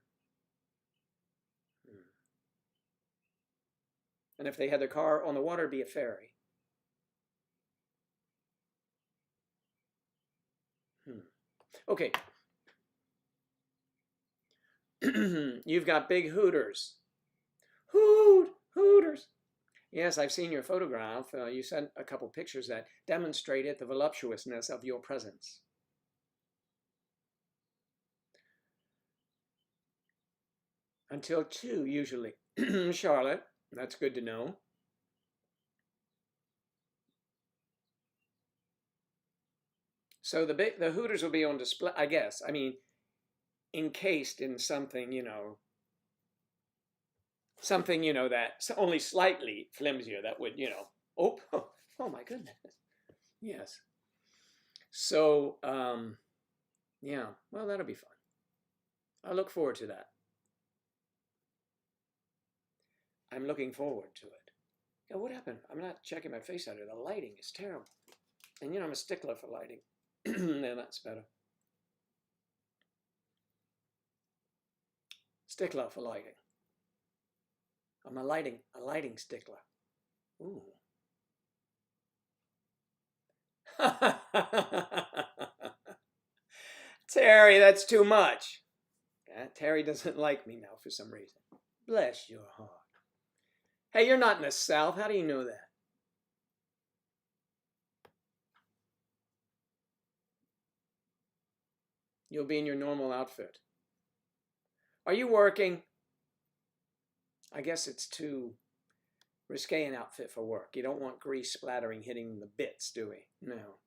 And if they had their car on the water, it'd be a ferry. Okay. You've got big hooters. Hooters. Yes, I've seen your photograph. You sent a couple pictures that demonstrated the voluptuousness of your presence. Until 2, usually. Charlotte, that's good to know. So the hooters will be on display, I guess. I mean, encased in something, something, that's only slightly flimsier that would, oh, oh my goodness. Yes. So, yeah, well, that'll be fun. I look forward to that. I'm looking forward to it. Yeah, what happened? I'm not checking my face out here. The lighting is terrible. And I'm a stickler for lighting. Yeah, that's better. Stickler for lighting. I'm a lighting stickler. Ooh. Terry, that's too much. Terry doesn't like me now for some reason. Bless your heart. Hey, you're not in the South. How do you know that? You'll be in your normal outfit. Are you working? I guess it's too risque an outfit for work. You don't want grease splattering hitting the bits, do we? No.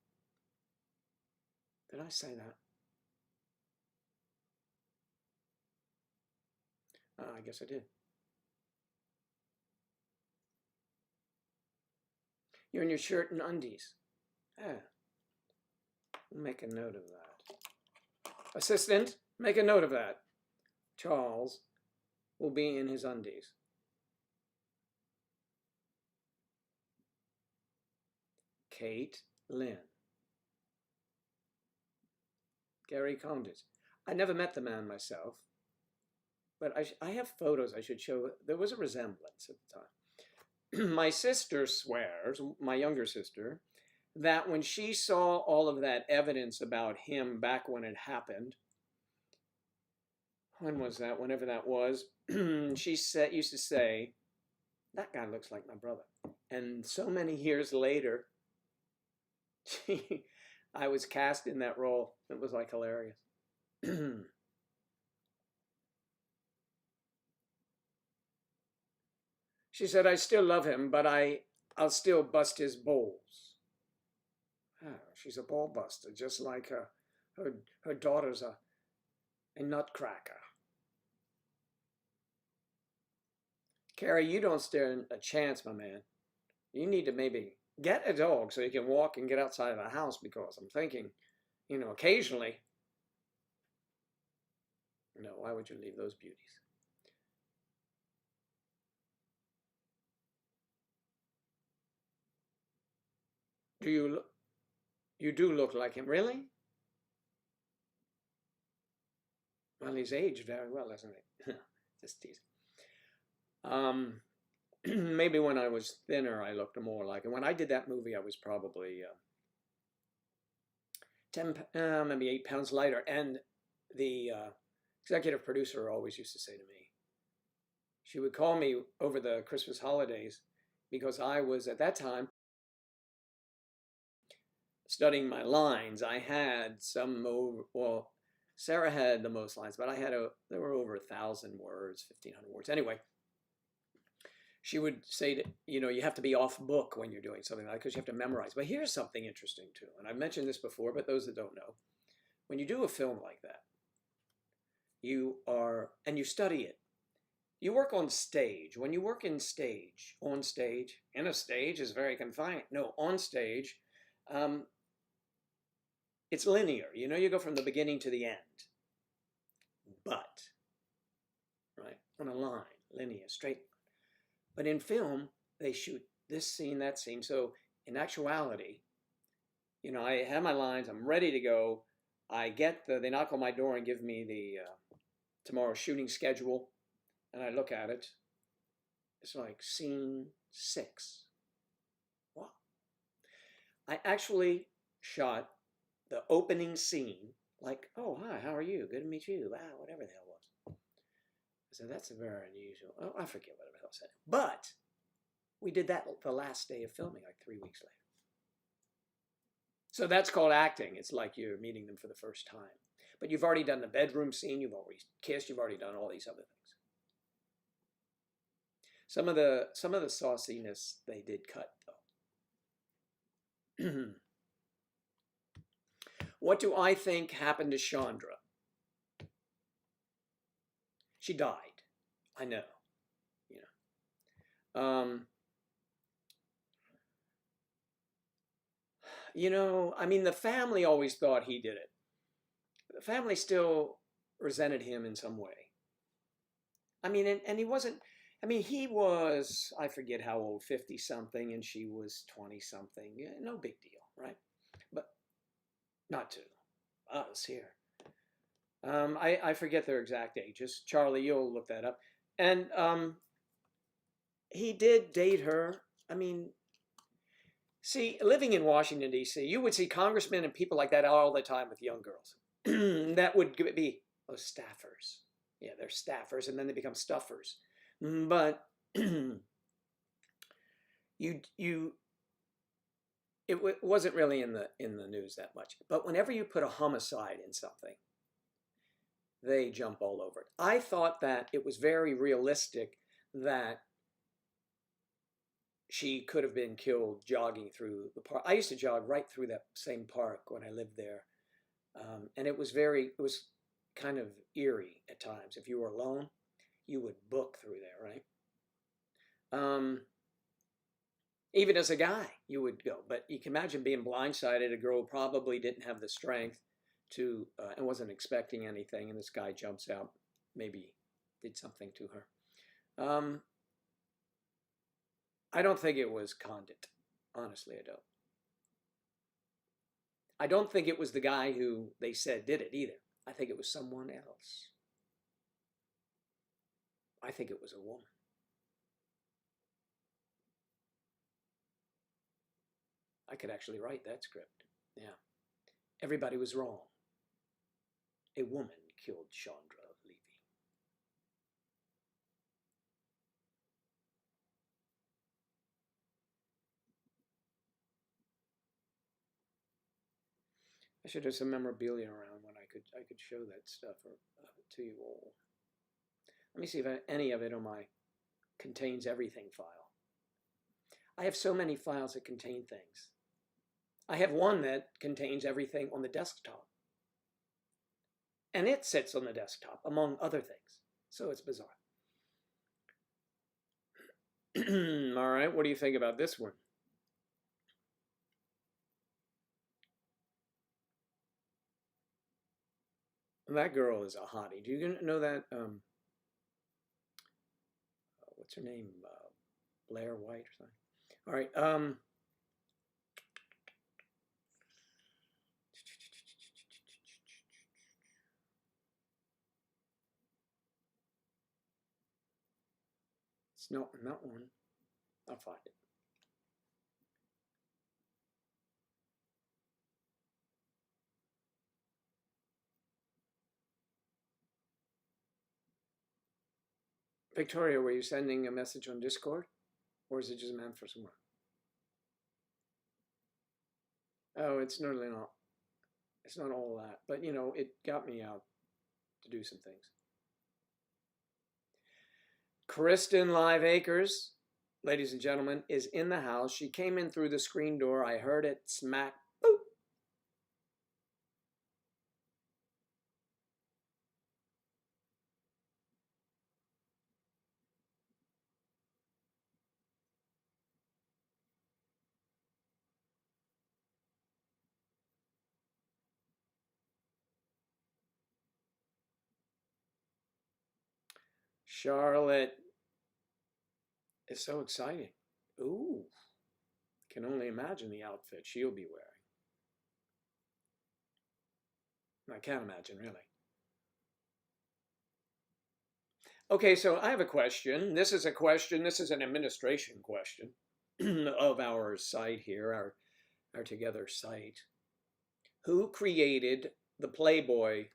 Did I say that? I guess I did. You're in your shirt and undies. We'll make a note of that. Assistant, make a note of that. Charles will be in his undies. Kate Lynn. Gary Condit. I never met the man myself, but I have photos I should show. There was a resemblance at the time. My sister swears, my younger sister, that when she saw all of that evidence about him back when it happened, when was that? Whenever that was, she used to say, that guy looks like my brother. And so many years later, I was cast in that role. It was like hilarious. She said, I still love him, but I'll still bust his balls. Oh, she's a ball buster, just like her daughter's a nutcracker. Carrie, you don't stand a chance, my man. You need to maybe get a dog so you can walk and get outside of the house, because I'm thinking, occasionally. No, why would you leave those beauties? You do look like him, really? Well, he's aged very well, hasn't he? Just teasing. Maybe when I was thinner, I looked more like him. When I did that movie, I was probably 10, maybe 8 pounds lighter. And the executive producer always used to say to me, she would call me over the Christmas holidays, because I was at that time studying my lines. I had some well, Sarah had the most lines, but there were over 1,000 words, 1,500 words. Anyway, she would say that, you have to be off book when you're doing something like that, because you have to memorize. But here's something interesting too, and I've mentioned this before, but those that don't know, when you do a film like that, you study it. You work on stage. When you work on stage, in a stage is very confined. No, on stage, it's linear. You go from the beginning to the end. But, right, on a line, linear, straight. But in film, they shoot this scene, that scene. So in actuality, I have my lines, I'm ready to go. They knock on my door and give me the tomorrow's shooting schedule, and I look at it. It's like scene 6. Wow. I actually shot the opening scene like, oh, hi, how are you? Good to meet you. Wow, whatever the hell was. So that's a very unusual. Oh, I forget what I said. But we did that the last day of filming, like 3 weeks later. So that's called acting. It's like you're meeting them for the first time. But you've already done the bedroom scene. You've already kissed. You've already done all these other things. Some of the sauciness they did cut, though. What do I think happened to Chandra? She died. I know. You know. You know, I mean, the family always thought he did it. The family still resented him in some way. I mean, and he wasn't, I mean, he was, I forget how old, 50 something, and she was 20 something. Yeah, no big deal, right? But not to us here. I forget their exact ages. Charlie, you'll look that up. And he did date her. I mean, see, living in Washington, D.C., you would see congressmen and people like that all the time with young girls. That would be staffers. Yeah, they're staffers, and then they become stuffers. But it wasn't really in the news that much. But whenever you put a homicide in something, they jump all over it. I thought that it was very realistic that she could have been killed jogging through the park. I used to jog right through that same park when I lived there. And it was kind of eerie at times. If you were alone, you would book through there, right? Even as a guy, you would go. But you can imagine being blindsided. A girl probably didn't have the strength to, and wasn't expecting anything, and this guy jumps out, maybe did something to her. I don't think it was Condit. Honestly, I don't. I don't think it was the guy who they said did it either. I think it was someone else. I think it was a woman. I could actually write that script. Yeah. Everybody was wrong. A woman killed Chandra Levy. I should have some memorabilia around when I could show that stuff to you all. Let me see if any of it on my contains everything file. I have so many files that contain things. I have one that contains everything on the desktop. And it sits on the desktop, among other things. So it's bizarre. All right, what do you think about this one? That girl is a hottie. Do you know that? What's her name? Blair White or something. All right. It's not one. I'll find it. Victoria, were you sending a message on Discord? Or is it just meant for someone? Oh, it's nearly not. It's not all that. But, you know, it got me out to do some things. Kristen Live Acres, ladies and gentlemen, is in the house. She came in through the screen door. I heard it smack. Boop. Charlotte is so exciting. Ooh, can only imagine the outfit she'll be wearing. I can't imagine, really. Okay, so I have a question. This is an administration question of our site here, our Together site. Who created the Playboy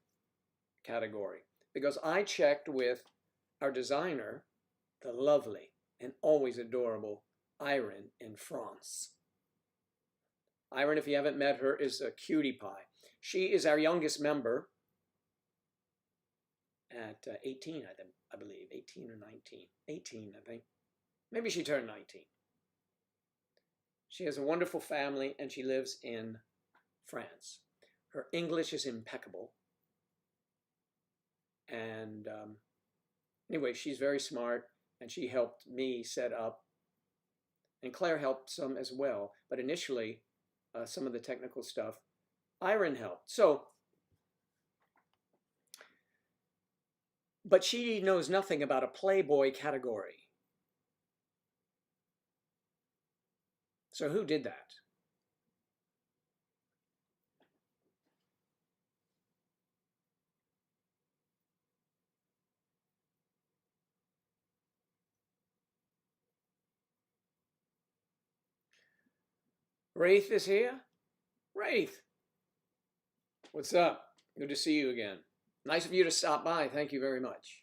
category? Because I checked with our designer, the lovely and always adorable Irene in France. Irene, if you haven't met her, is a cutie pie. She is our youngest member at 18, I believe, 18 or 19. 18, I think. Maybe she turned 19. She has a wonderful family and she lives in France. Her English is impeccable. And Anyway, she's very smart, and she helped me set up, and Claire helped some as well. But initially, some of the technical stuff, Iron helped. So, but she knows nothing about a Playboy category. So who did that? Wraith is here? Wraith, what's up? Good to see you again. Nice of you to stop by. Thank you very much.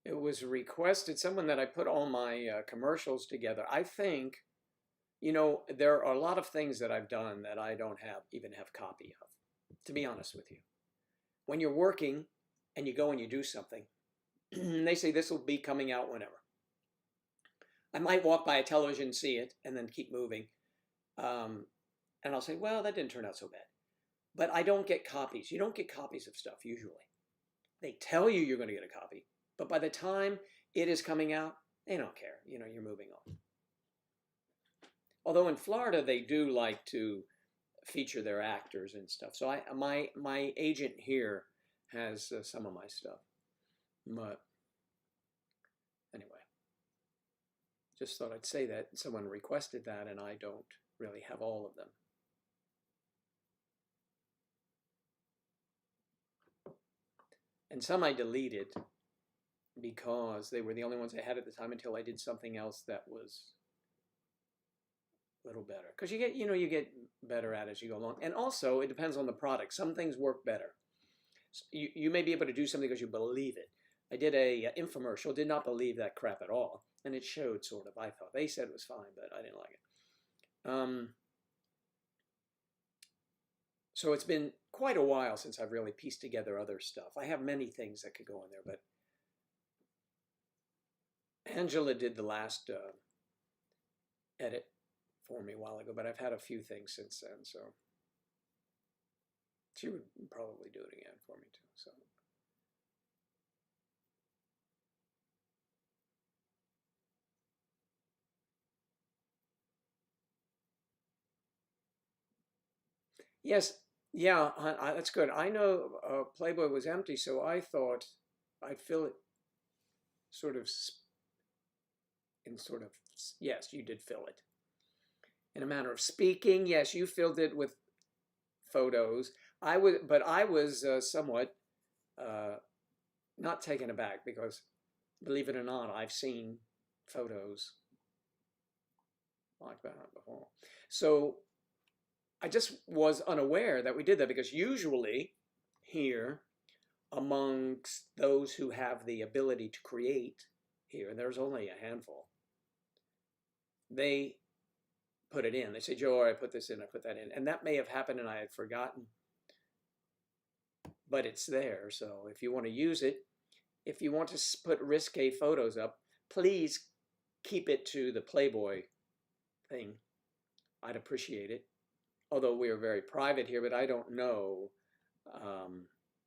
It was requested, someone that I put all my commercials together. I think, you know, there are a lot of things that I've done that I don't even have copy of, to be honest with you. When you're working and you go and you do something, and they say this will be coming out whenever. I might walk by a television, see it, and then keep moving. And I'll say, well, that didn't turn out so bad. But I don't get copies. You don't get copies of stuff usually. They tell you you're going to get a copy, but by the time it is coming out, they don't care. You know, you're moving on. Although in Florida, they do like to feature their actors and stuff. So my agent here has some of my stuff. But anyway, just thought I'd say that. Someone requested that, and I don't really have all of them. And some I deleted because they were the only ones I had at the time until I did something else that was a little better. Because you get better at it as you go along. And also, it depends on the product. Some things work better. So you may be able to do something because you believe it. I did a infomercial, did not believe that crap at all. And it showed, sort of, I thought. They said it was fine, but I didn't like it. So it's been quite a while since I've really pieced together other stuff. I have many things that could go in there, but Angela did the last edit for me a while ago, but I've had a few things since then, so she would probably do it again for me too. So yes, yeah, that's good. I know Playboy was empty, so I thought I'd fill it yes, you did fill it. In a manner of speaking, yes, you filled it with photos. I was somewhat not taken aback because, believe it or not, I've seen photos like that before. So I just was unaware that we did that, because usually here, amongst those who have the ability to create here, and there's only a handful, they put it in. They say, Joe, I put this in, I put that in. And that may have happened and I had forgotten. But it's there. So if you want to use it, if you want to put risque photos up, please keep it to the Playboy thing. I'd appreciate it. Although we are very private here, but I don't know,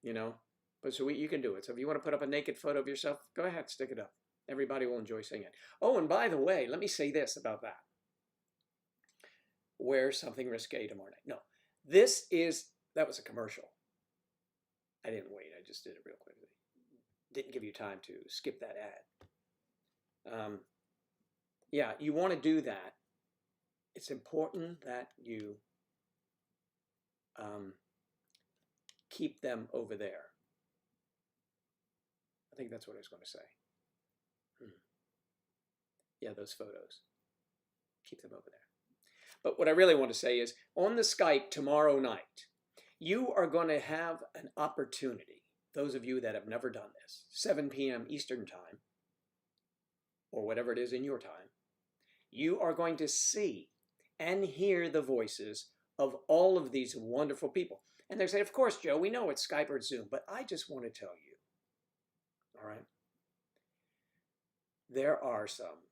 you know. But so you can do it. So if you want to put up a naked photo of yourself, go ahead, stick it up. Everybody will enjoy seeing it. Oh, and by the way, let me say this about that. Wear something risque tomorrow night. No, that was a commercial. I didn't wait. I just did it real quickly. Didn't give you time to skip that ad. Yeah, you want to do that. It's important that you keep them over there. I think that's what I was going to say. Yeah, those photos. Keep them over there. But what I really want to say is, on the Skype tomorrow night, you are going to have an opportunity, those of you that have never done this, 7 p.m. Eastern Time, or whatever it is in your time, you are going to see and hear the voices of all of these wonderful people. And they say, of course, Joe, we know it's Skype or Zoom, but I just want to tell you, all right? there are some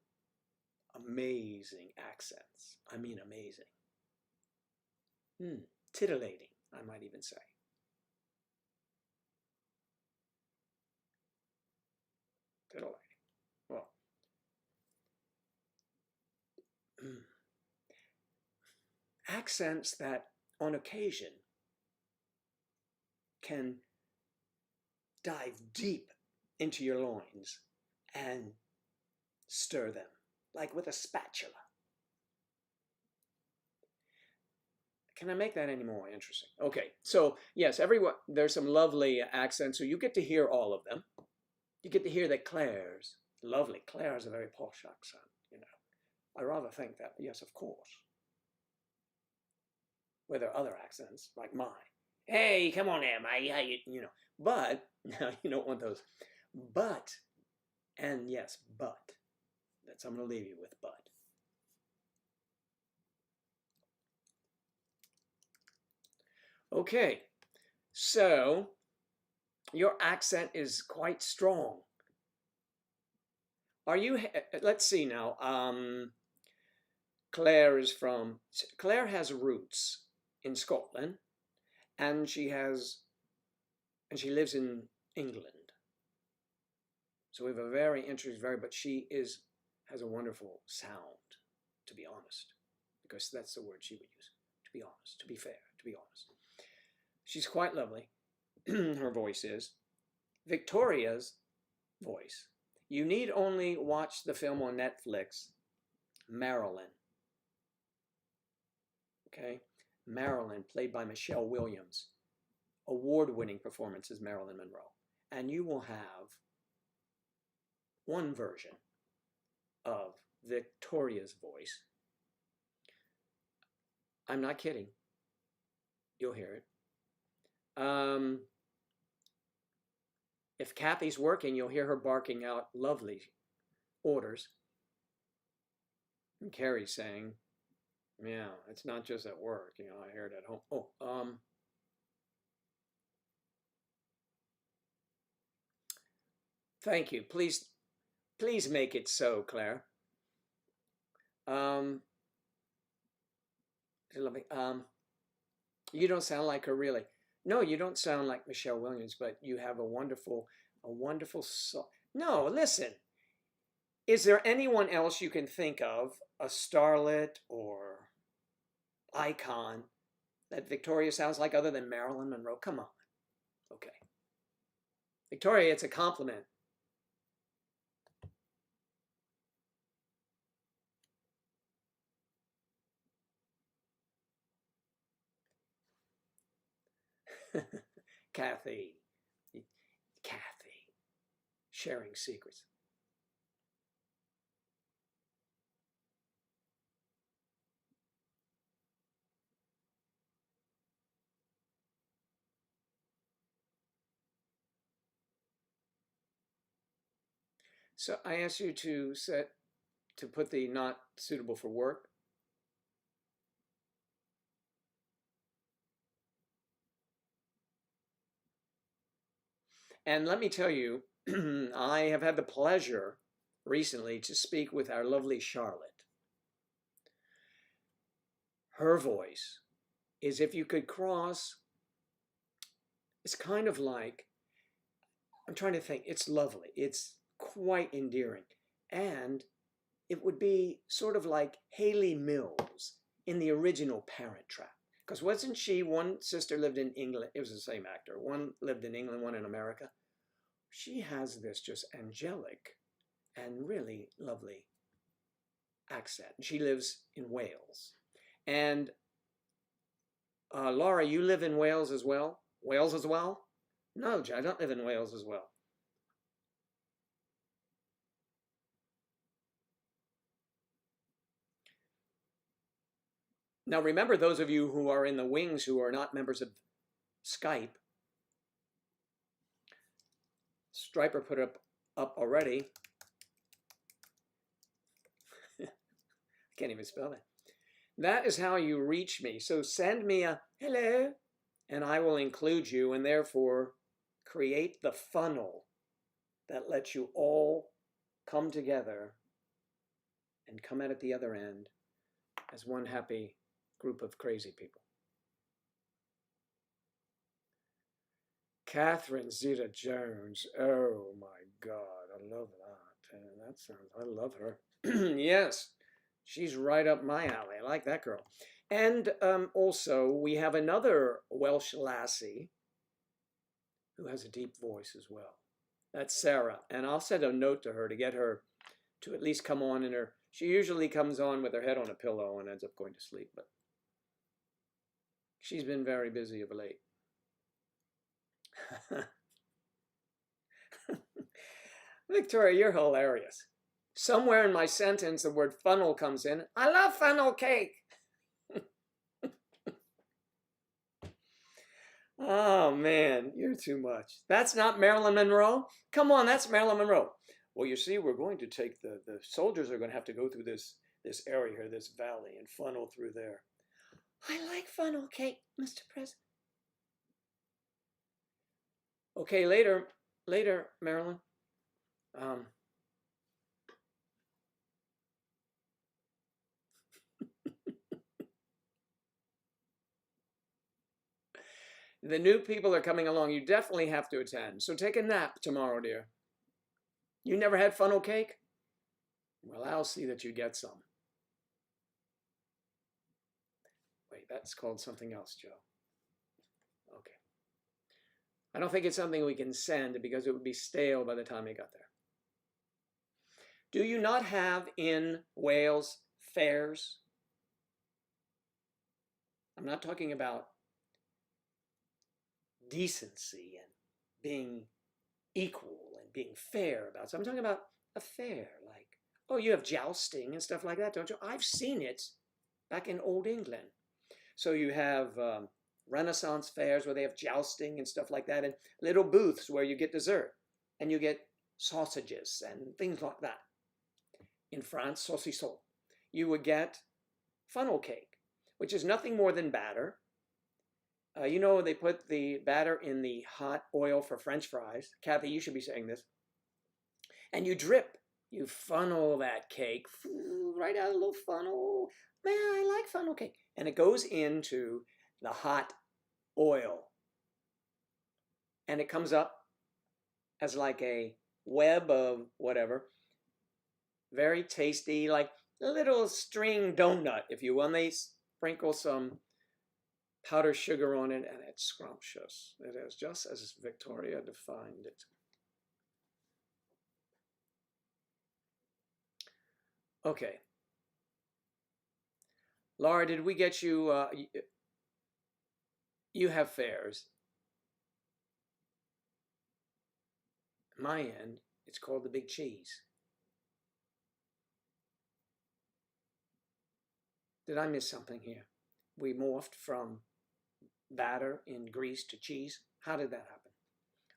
amazing accents. I mean amazing. Titillating, I might even say. Titillating. Well, accents that on occasion can dive deep into your loins and stir them like with a spatula. Can I make that any more interesting? Okay, so yes, everyone, there's some lovely accents, so you get to hear all of them. You get to hear that Claire's lovely. Claire has a very posh accent, you know. I rather think that, yes, of course. Where there are other accents, like mine. Hey, come on there, mate, how you know. But, now you don't want those. But, and yes, but. That's, I'm going to leave you with but. Okay, so your accent is quite strong. Are you, let's see now, Claire has roots in Scotland, and she lives in England. So we have a very interesting, but she has a wonderful sound, to be honest, because that's the word she would use, to be honest, to be fair, to be honest. She's quite lovely. Her voice is. Victoria's voice. You need only watch the film on Netflix, Marilyn. Okay? Marilyn, played by Michelle Williams. Award-winning performance as Marilyn Monroe. And you will have one version of Victoria's voice. I'm not kidding. You'll hear it. If Kathy's working, you'll hear her barking out lovely orders. And Carrie's saying, yeah, it's not just at work, you know, I hear it at home. Oh, thank you. Please make it so, Claire. You don't sound like her really. No, you don't sound like Michelle Williams, but you have a wonderful song. No, listen. Is there anyone else you can think of, a starlet or icon, that Victoria sounds like other than Marilyn Monroe? Come on. Okay. Victoria, it's a compliment. Kathy, sharing secrets. So I asked you to put the not suitable for work. And let me tell you, I have had the pleasure recently to speak with our lovely Charlotte. Her voice is, if you could cross, it's kind of like, I'm trying to think, it's lovely. It's quite endearing. And it would be sort of like Haley Mills in the original Parent Trap. Because wasn't she, one sister lived in England, it was the same actor, one lived in England, one in America. She has this just angelic and really lovely accent. She lives in Wales. And Laura, you live in Wales as well? Wales as well? No, I don't live in Wales as well. Now remember, those of you who are in the wings who are not members of Skype, Striper put up already. Can't even spell that. That is how you reach me. So send me a hello, and I will include you, and therefore create the funnel that lets you all come together and come out at the other end as one happy group of crazy people. Catherine Zeta-Jones. Oh my God, I love that. That sounds, I love her. Yes, she's right up my alley. I like that girl. And also, we have another Welsh lassie who has a deep voice as well. That's Sarah. And I'll send a note to her to get her to at least come on in her. She usually comes on with her head on a pillow and ends up going to sleep, but she's been very busy of late. Victoria, you're hilarious. Somewhere in my sentence, the word funnel comes in. I love funnel cake. Oh, man, you're too much. That's not Marilyn Monroe? Come on, that's Marilyn Monroe. Well, you see, we're going to take the soldiers are going to have to go through this area here, this valley, and funnel through there. I like funnel cake, Mr. President. Okay, later, Marilyn. The new people are coming along. You definitely have to attend. So take a nap tomorrow, dear. You never had funnel cake? Well, I'll see that you get some. Wait, that's called something else, Joe. Okay. I don't think it's something we can send because it would be stale by the time you got there. Do you not have in Wales fairs? I'm not talking about decency and being equal and being fair about it. So I'm talking about a fair, like, oh, you have jousting and stuff like that, don't you? I've seen it back in Old England. So you have Renaissance fairs where they have jousting and stuff like that, and little booths where you get dessert and you get sausages and things like that. In France, saucisson. You would get funnel cake, which is nothing more than batter. You know, they put the batter in the hot oil for French fries. Kathy, you should be saying this. And you drip. You funnel that cake right out of a little funnel. Man, I like funnel cake. And it goes into the hot oil. And it comes up as like a web of whatever. Very tasty, like a little string donut, if you will. And they sprinkle some powdered sugar on it, and it's scrumptious. It is, just as Victoria defined it. Okay. Laura, did we get you, you have fairs. My end, it's called the Big Cheese. Did I miss something here? We morphed from batter in Greece to cheese. How did that happen?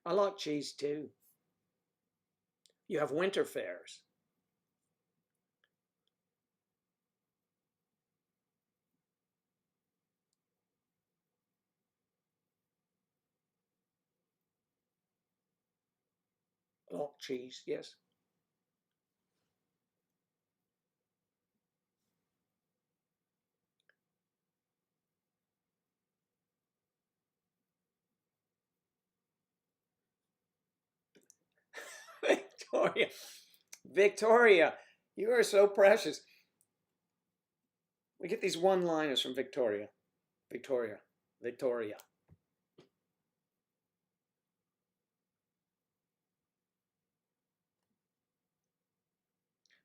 I like cheese too. You have winter fairs. Like cheese, yes. Victoria, you are so precious. We get these one-liners from Victoria. Victoria.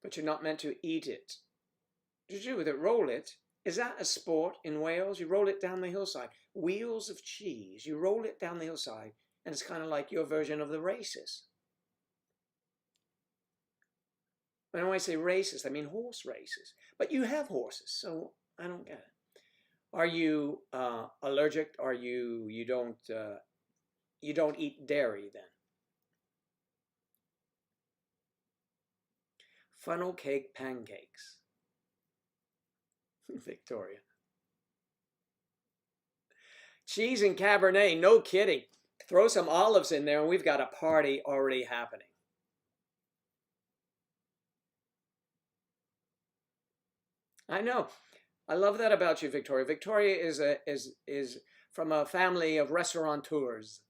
But you're not meant to eat it. What do you do with it? Roll it. Is that a sport in Wales? You roll it down the hillside. Wheels of cheese. You roll it down the hillside, and it's kind of like your version of the races. When I say races, I mean horse races. But you have horses, so I don't get it. Are you allergic? Are you don't eat dairy then? Funnel cake pancakes. Victoria. Cheese and Cabernet, no kidding. Throw some olives in there and we've got a party already happening. I know. I love that about you, Victoria. Victoria is from a family of restaurateurs.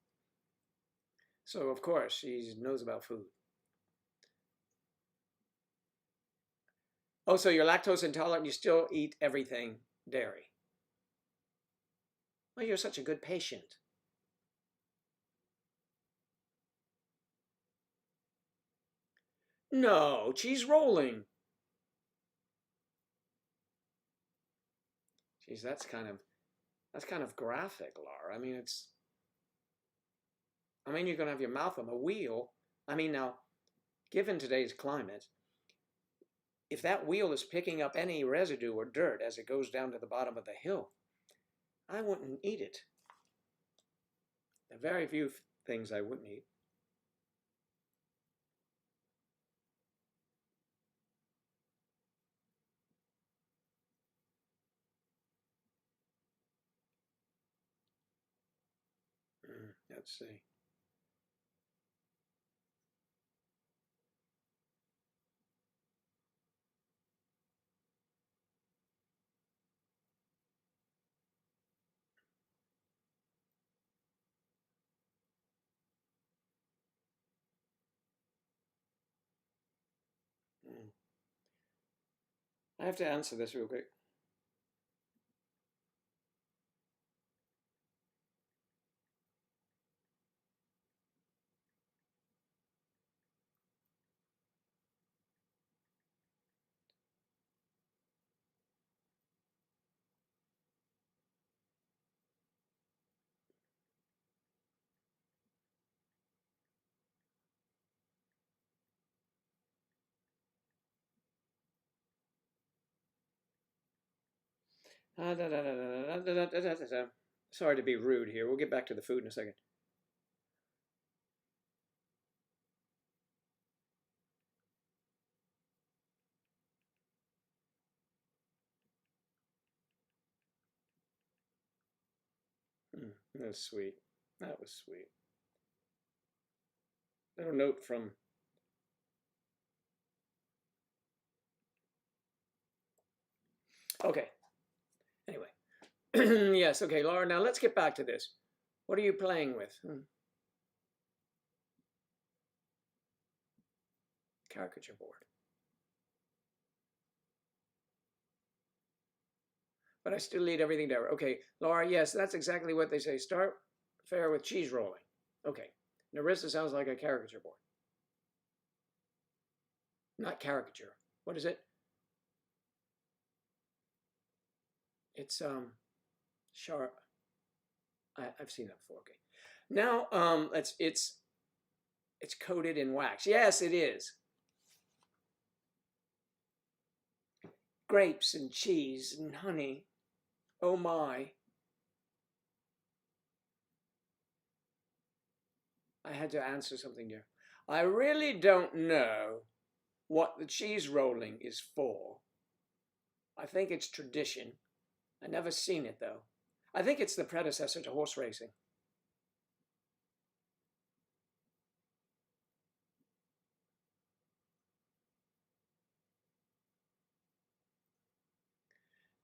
So of course she knows about food. Oh, so you're lactose intolerant, you still eat everything dairy. Well, you're such a good patient. No, cheese rolling. Geez, that's kind of graphic, Laura. I mean, you're gonna have your mouth on the wheel. I mean, now, given today's climate, if that wheel is picking up any residue or dirt as it goes down to the bottom of the hill, I wouldn't eat it. There are very few things I wouldn't eat. Let's see. I have to answer this real quick. Sorry to be rude here. We'll get back to the food in a second. That's sweet. That was sweet. Little note from. Okay. Anyway. Yes, okay, Laura, now let's get back to this. What are you playing with? Caricature board. But I still eat everything there. Okay, Laura, yes, that's exactly what they say. Start fair with cheese rolling. Okay. Narissa sounds like a caricature board. Not caricature. What is it? It's sharp. I've seen that before. Okay. Now it's coated in wax. Yes, it is. Grapes and cheese and honey. Oh my. I had to answer something here. I really don't know what the cheese rolling is for. I think it's tradition. I've never seen it though. I think it's the predecessor to horse racing.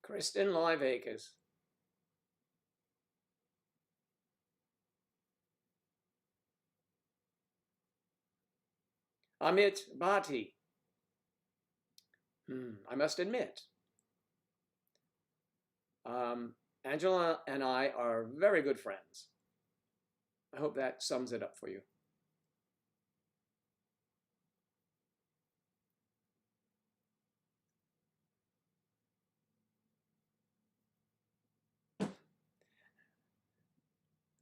Kristen Live Acres. Amit Bhatti. I must admit, Angela and I are very good friends. I hope that sums it up for you.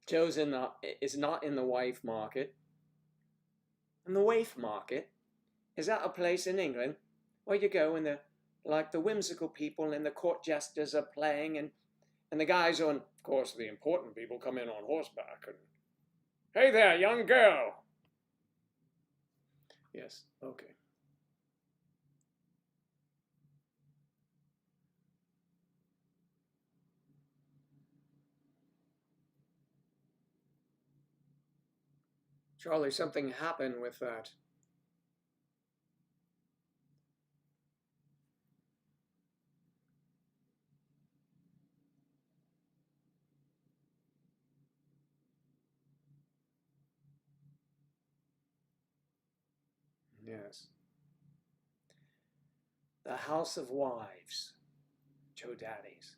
Joe's is not in the wife market. And the waif market, is that a place in England where you go and the whimsical people and the court jesters are playing and the guys on, of course, the important people come in on horseback and, hey there, young girl. Yes, okay. Charlie, something happened with that. Yes. The House of Wives. Joe Daddies.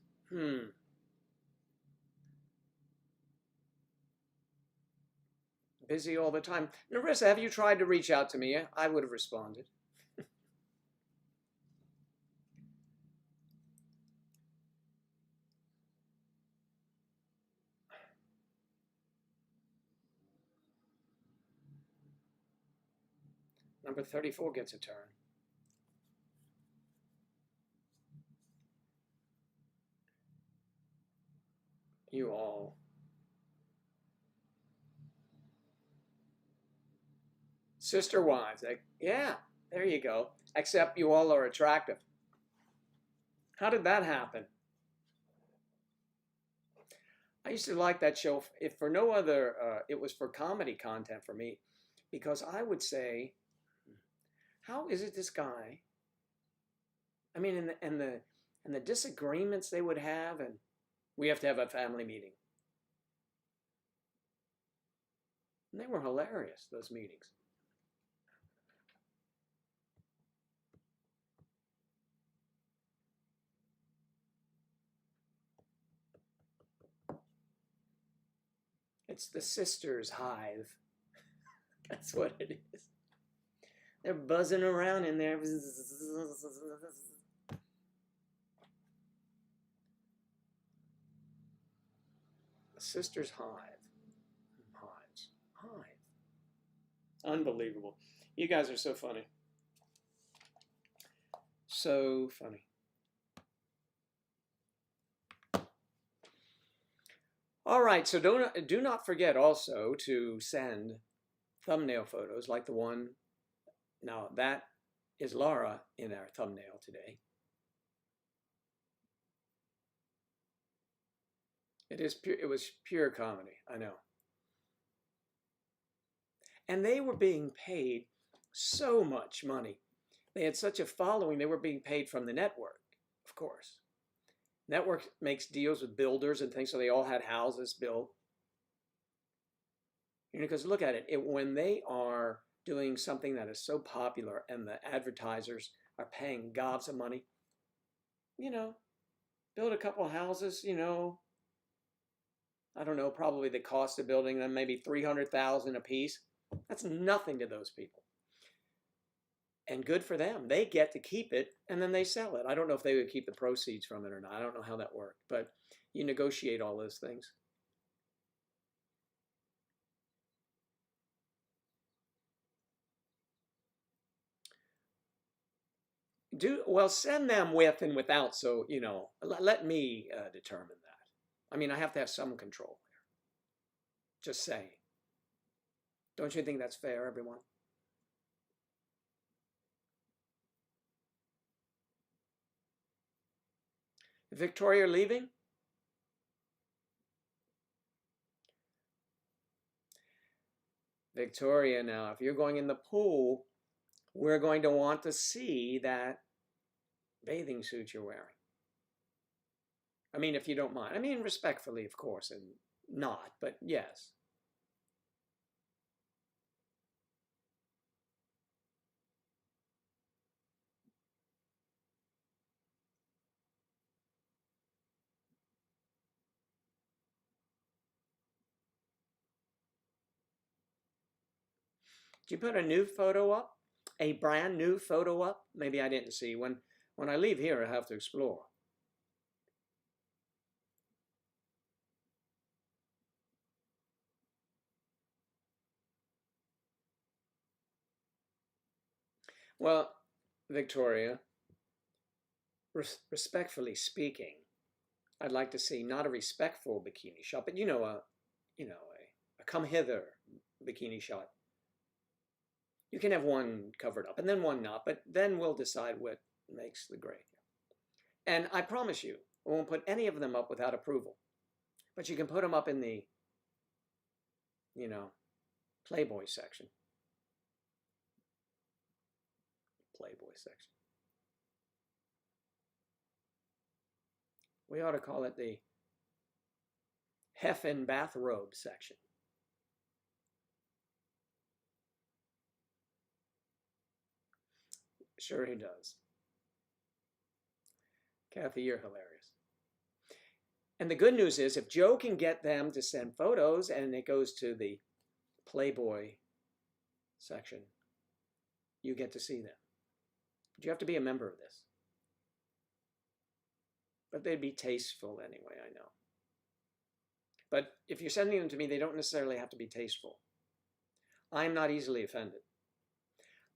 Busy all the time. Narissa, have you tried to reach out to me? I would have responded. Number 34 gets a turn. You all. Sister wives. Yeah, there you go. Except you all are attractive. How did that happen? I used to like that show, if for no other, it was for comedy content for me, because I would say, how is it this guy? I mean, and the disagreements they would have, and we have to have a family meeting. And they were hilarious, those meetings. It's the sisters' hive. That's what it is. They're buzzing around in there. The sisters' hive. Hives. Hive. Unbelievable. You guys are so funny. So funny. All right, so do not forget also to send thumbnail photos like the one. Now that is Laura in our thumbnail today. It was pure comedy, I know. And they were being paid so much money. They had such a following, they were being paid from the network, of course. Network makes deals with builders and things, so they all had houses built. You know, because look at it, when they are doing something that is so popular and the advertisers are paying gobs of money, you know, build a couple houses, you know, I don't know, probably the cost of building them, maybe $300,000 a piece. That's nothing to those people. And good for them. They get to keep it and then they sell it. I don't know if they would keep the proceeds from it or not. I don't know how that worked, but you negotiate all those things. Well, send them with and without, so, you know, let me determine that. I mean, I have to have some control there. Just saying. Don't you think that's fair, everyone? Victoria leaving? Victoria, now, if you're going in the pool, we're going to want to see that bathing suit you're wearing. I mean, if you don't mind. I mean, respectfully, of course, and not, but yes. Did you put a new photo up? A brand new photo up? Maybe I didn't see. When I leave here, I have to explore. Well, Victoria, respectfully speaking, I'd like to see not a respectful bikini shot, but a come hither bikini shot. You can have one covered up and then one not, but then we'll decide what makes the grade. And I promise you, I won't put any of them up without approval. But you can put them up in the, Playboy section. Playboy section. We ought to call it the Heffin bathrobe section. Sure he does. Kathy, you're hilarious. And the good news is, if Joe can get them to send photos and it goes to the Playboy section, you get to see them. But you have to be a member of this. But they'd be tasteful anyway, I know. But if you're sending them to me, they don't necessarily have to be tasteful. I'm not easily offended.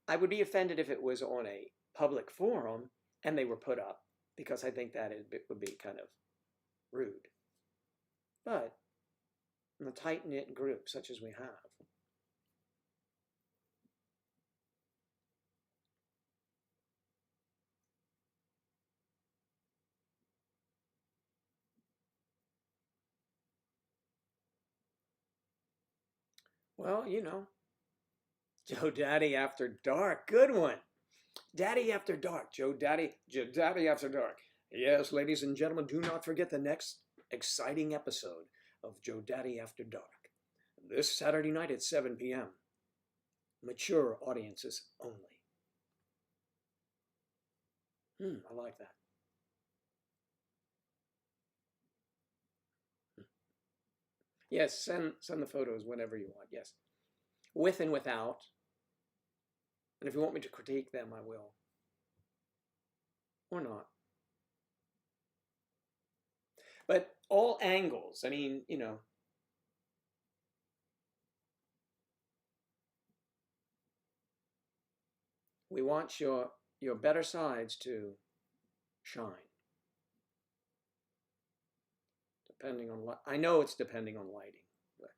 I would be offended if it was on a public forum and they were put up, because I think that would be kind of rude. But in a tight-knit group such as we have, well, you know, Joe Daddy After Dark, good one. Daddy After Dark, Joe Daddy After Dark. Yes, ladies and gentlemen, do not forget the next exciting episode of Joe Daddy After Dark. This Saturday night at 7 p.m. Mature audiences only. I like that. Yes, send the photos whenever you want, yes. With and without. And if you want me to critique them, I will. Or not. But all angles, I mean, you know. We want your better sides to shine. Depending on what, I know it's depending on lighting. But.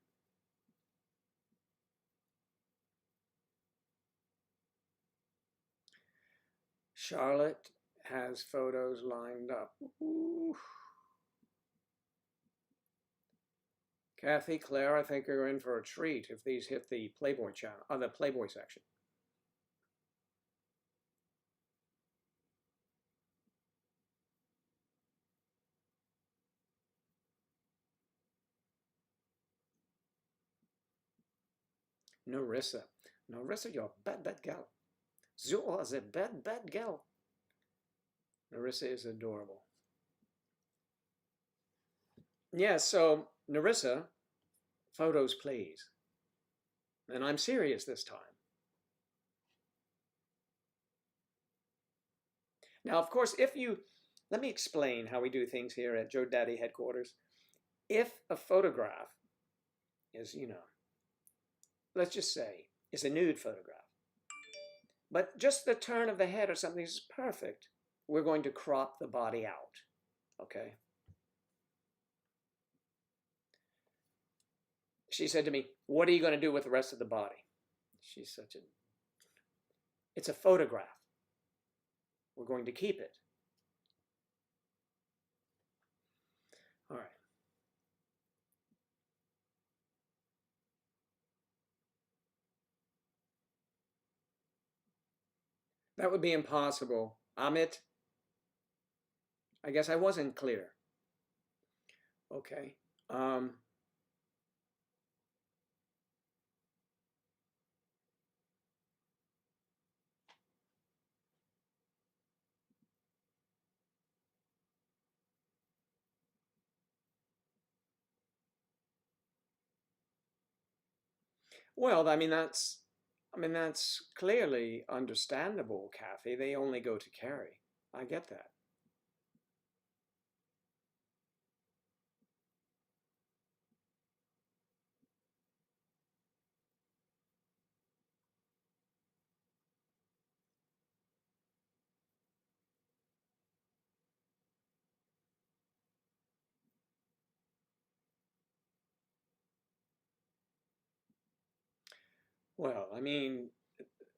Charlotte has photos lined up. Ooh. Kathy, Claire, I think you're in for a treat if these hit the Playboy channel, the Playboy section. Narissa, you're a bad gal. You are a bad gal. Narissa is adorable. Yeah, so Narissa, photos please. And I'm serious this time. Now, of course, let me explain how we do things here at Joe Daddy headquarters. If a photograph is, you know, let's just say, it's a nude photograph, but just the turn of the head or something is perfect, we're going to crop the body out, okay? She said to me, what are you going to do with the rest of the body? She's such a... It's a photograph. We're going to keep it. All right. That would be impossible. Amit, I guess I wasn't clear. Okay. Well, I mean, that's clearly understandable, Kathy. They only go to Carrie. I get that. Well, I mean,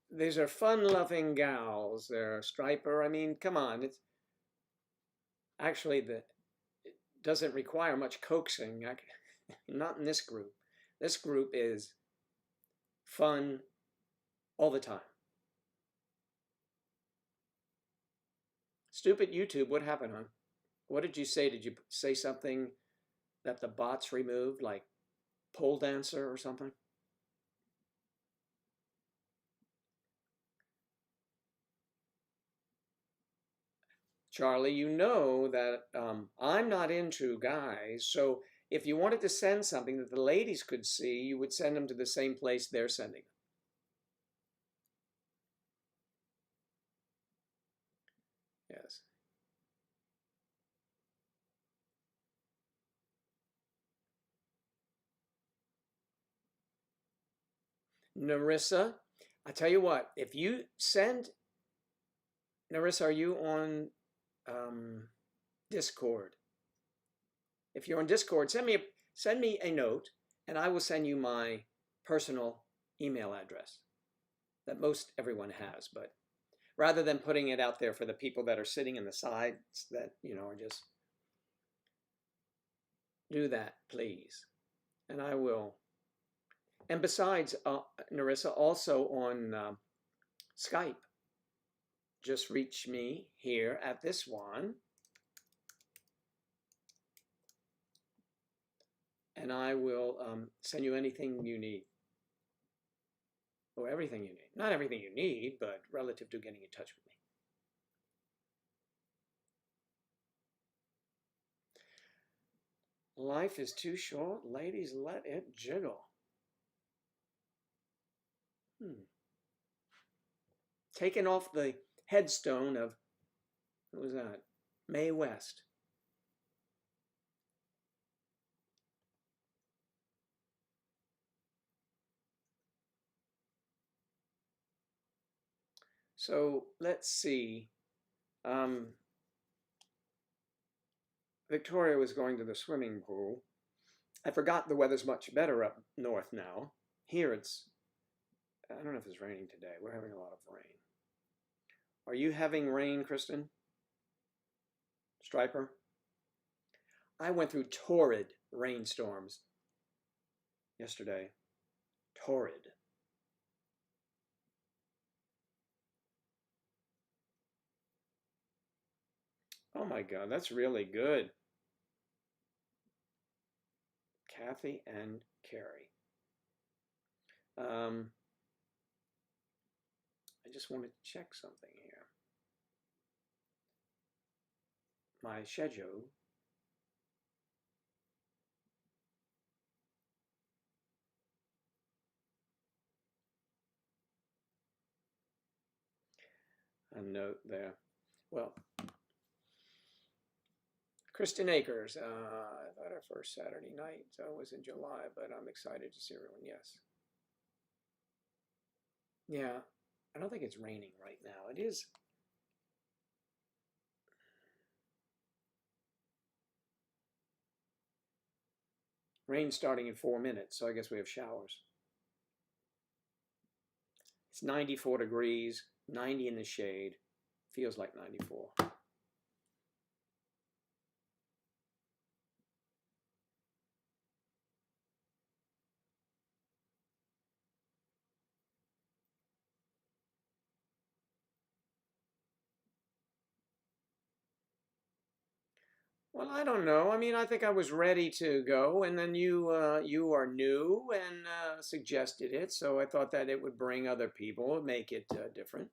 these are fun-loving gals. They're striper. I mean, come on. It's actually it doesn't require much coaxing. Not in this group. This group is fun all the time. Stupid YouTube, what happened, hon? What did you say? Did you say something that the bots removed, like pole dancer or something? Charlie, you know that I'm not into guys, so if you wanted to send something that the ladies could see, you would send them to the same place they're sending them. Yes. Narissa, I tell you what, if you send, Narissa, are you on Discord? If you're on Discord, send me a note, and I will send you my personal email address that most everyone has. But rather than putting it out there for the people that are sitting in the sides that are just do that, please, and I will. And besides, Narissa, also on Skype, just reach me here at this one, and I will send you anything you need. Or everything you need. Not everything you need, but relative to getting in touch with me. Life is too short. Ladies, let it jiggle. Taken off the headstone of, what was that? Mae West. So let's see. Victoria was going to the swimming pool. I forgot the weather's much better up north now. Here I don't know if it's raining today. We're having a lot of rain. Are you having rain, Kristen? Striper? I went through torrid rainstorms yesterday. Torrid. Oh my God, that's really good. Kathy and Carrie. I just want to check something here. My schedule. A note there. Well, Kristen Akers. I thought our first Saturday night was in July, but I'm excited to see everyone. Yes. Yeah, I don't think it's raining right now. It is. Rain starting in 4 minutes, so I guess we have showers. It's 94 degrees, 90 in the shade. Feels like 94. Well, I don't know. I mean, I think I was ready to go, and then you are new and suggested it, so I thought that it would bring other people, make it different.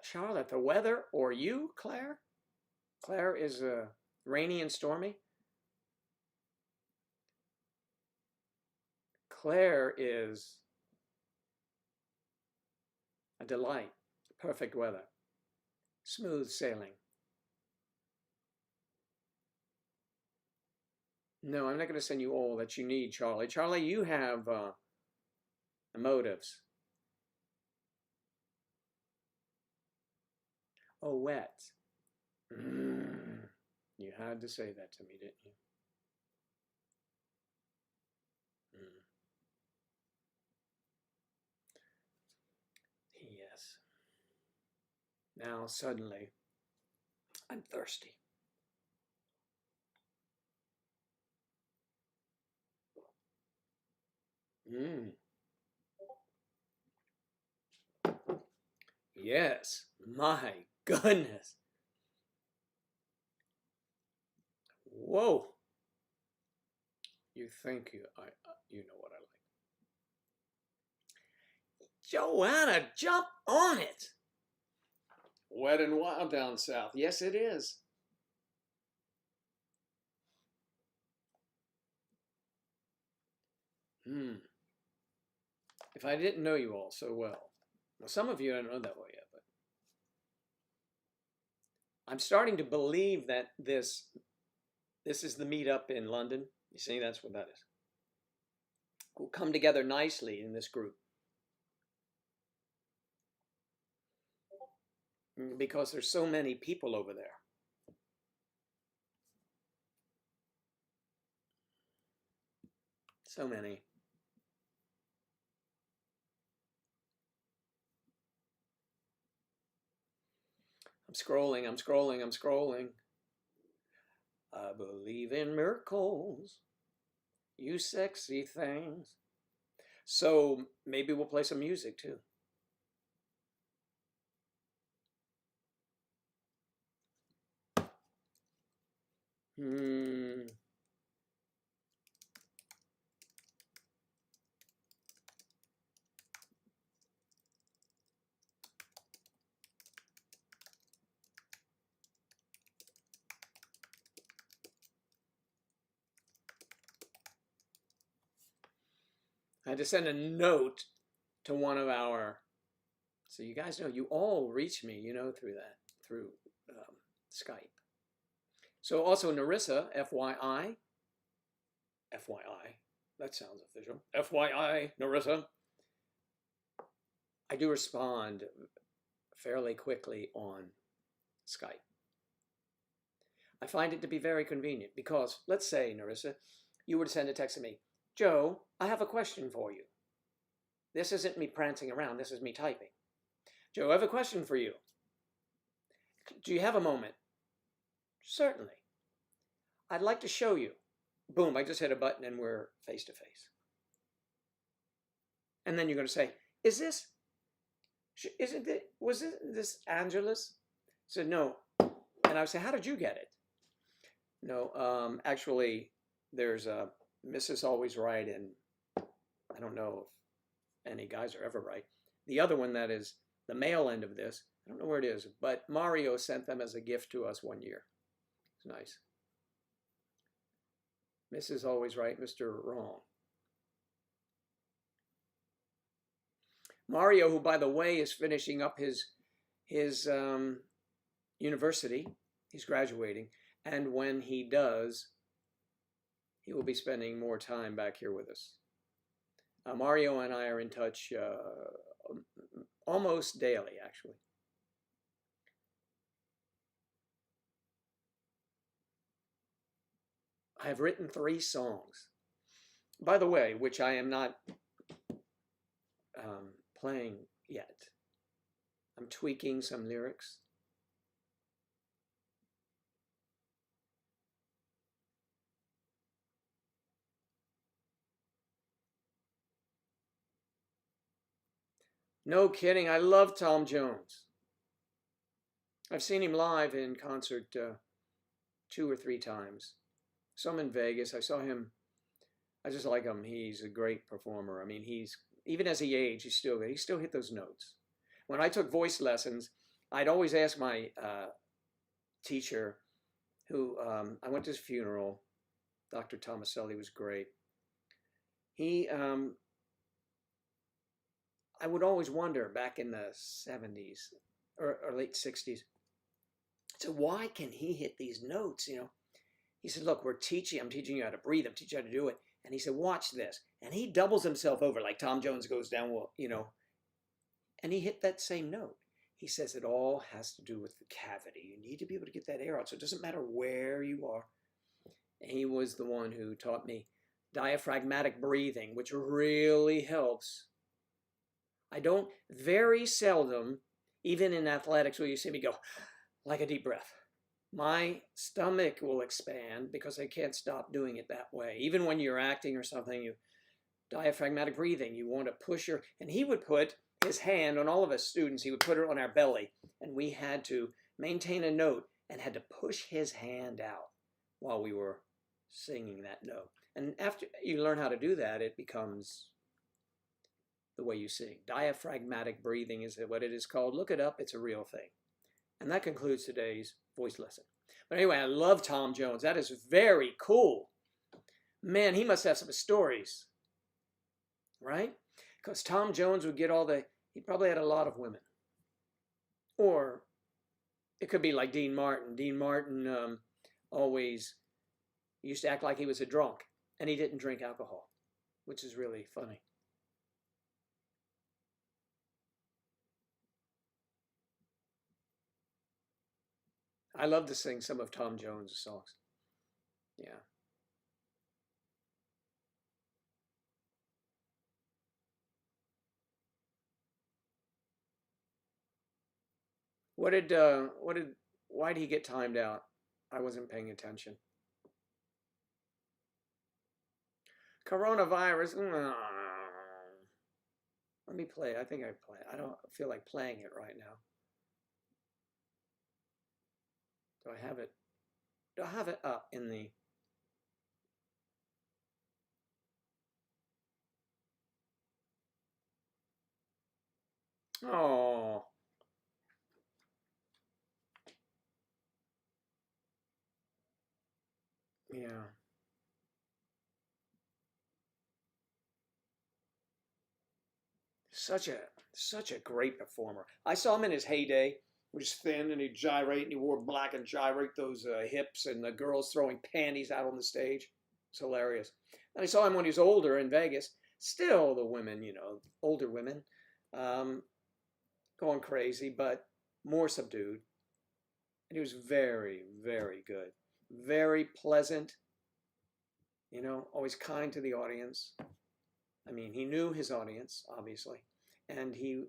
Charlotte, the weather, or you, Claire? Claire is rainy and stormy. Claire is a delight, perfect weather, smooth sailing. No, I'm not going to send you all that you need, Charlie. Charlie, you have motives. Oh, wet. You had to say that to me, didn't you? Yes. Now suddenly I'm thirsty. Yes, my goodness. Whoa. You think you know what I like. Joanna, jump on it. Wet and wild down south. Yes, it is. If I didn't know you all so well, some of you don't know that well yet, but I'm starting to believe that this is the meetup in London. You see, that's what that is. We'll come together nicely in this group. Because there's so many people over there. So many. I'm scrolling. I believe in miracles, you sexy things. So maybe we'll play some music too. I had to send a note to one of our, so you guys know, you all reach me, you know, through Skype. So also Narissa, FYI, that sounds official, FYI, Narissa, I do respond fairly quickly on Skype. I find it to be very convenient because, let's say, Narissa, you were to send a text to me, Joe, I have a question for you. This isn't me prancing around, this is me typing. Joe, I have a question for you. Do you have a moment? Certainly. I'd like to show you. Boom, I just hit a button and we're face to face. And then you're going to say, was this Angela's? I said, no. And I would say, how did you get it? No, actually, there's a Mrs. Always Right, and I don't know if any guys are ever right. The other one that is the male end of this, I don't know where it is, but Mario sent them as a gift to us one year. It's nice. Mrs. Always Right, Mr. Wrong. Mario, who, by the way, is finishing up his university. He's graduating. And when he does, he will be spending more time back here with us. Mario and I are in touch almost daily, actually. I have written 3 songs, by the way, which I am not playing yet. I'm tweaking some lyrics. No kidding, I love Tom Jones. I've seen him live in concert 2 or 3 times. Some in Vegas. I saw him. I just like him. He's a great performer. I mean, even as he aged, he's still good. He still hit those notes. When I took voice lessons, I'd always ask my teacher, who I went to his funeral. Dr. Tomaselli was great. I would always wonder back in the 70s or late 60s, so why can he hit these notes, you know? He said, look, I'm teaching you how to breathe, I'm teaching you how to do it. And he said, watch this. And he doubles himself over like Tom Jones goes down, well, you know, and he hit that same note. He says it all has to do with the cavity. You need to be able to get that air out. So it doesn't matter where you are. And he was the one who taught me diaphragmatic breathing, which really helps. I don't, very seldom, Even in athletics, where you see me go, like a deep breath, my stomach will expand because I can't stop doing it that way. Even when you're acting or something, you diaphragmatic breathing, you want to push your, and he would put his hand on all of us students, he would put it on our belly, and we had to maintain a note and had to push his hand out while we were singing that note. And after you learn how to do that, it becomes the way you sing. Diaphragmatic breathing is what it is called. Look it up, it's a real thing. And that concludes today's voice lesson. But anyway, I love Tom Jones. That is very cool. Man, he must have some stories, right? Because Tom Jones would get he probably had a lot of women. Or it could be like Dean Martin. Dean Martin always used to act like he was a drunk, and he didn't drink alcohol, which is really funny. I love to sing some of Tom Jones' songs. Yeah. Why did he get timed out? I wasn't paying attention. Coronavirus. Let me play it. I think I play it. I don't feel like playing it right now. Do I have it? Do I have it up in the... Oh. Yeah. Such a great performer. I saw him in his heyday. He was thin and he'd gyrate and he wore black and gyrate those hips and the girls throwing panties out on the stage. It's hilarious. And I saw him when he was older in Vegas. Still the women, older women, going crazy, but more subdued. And he was very, very good. Very pleasant, always kind to the audience. I mean, he knew his audience, obviously, and he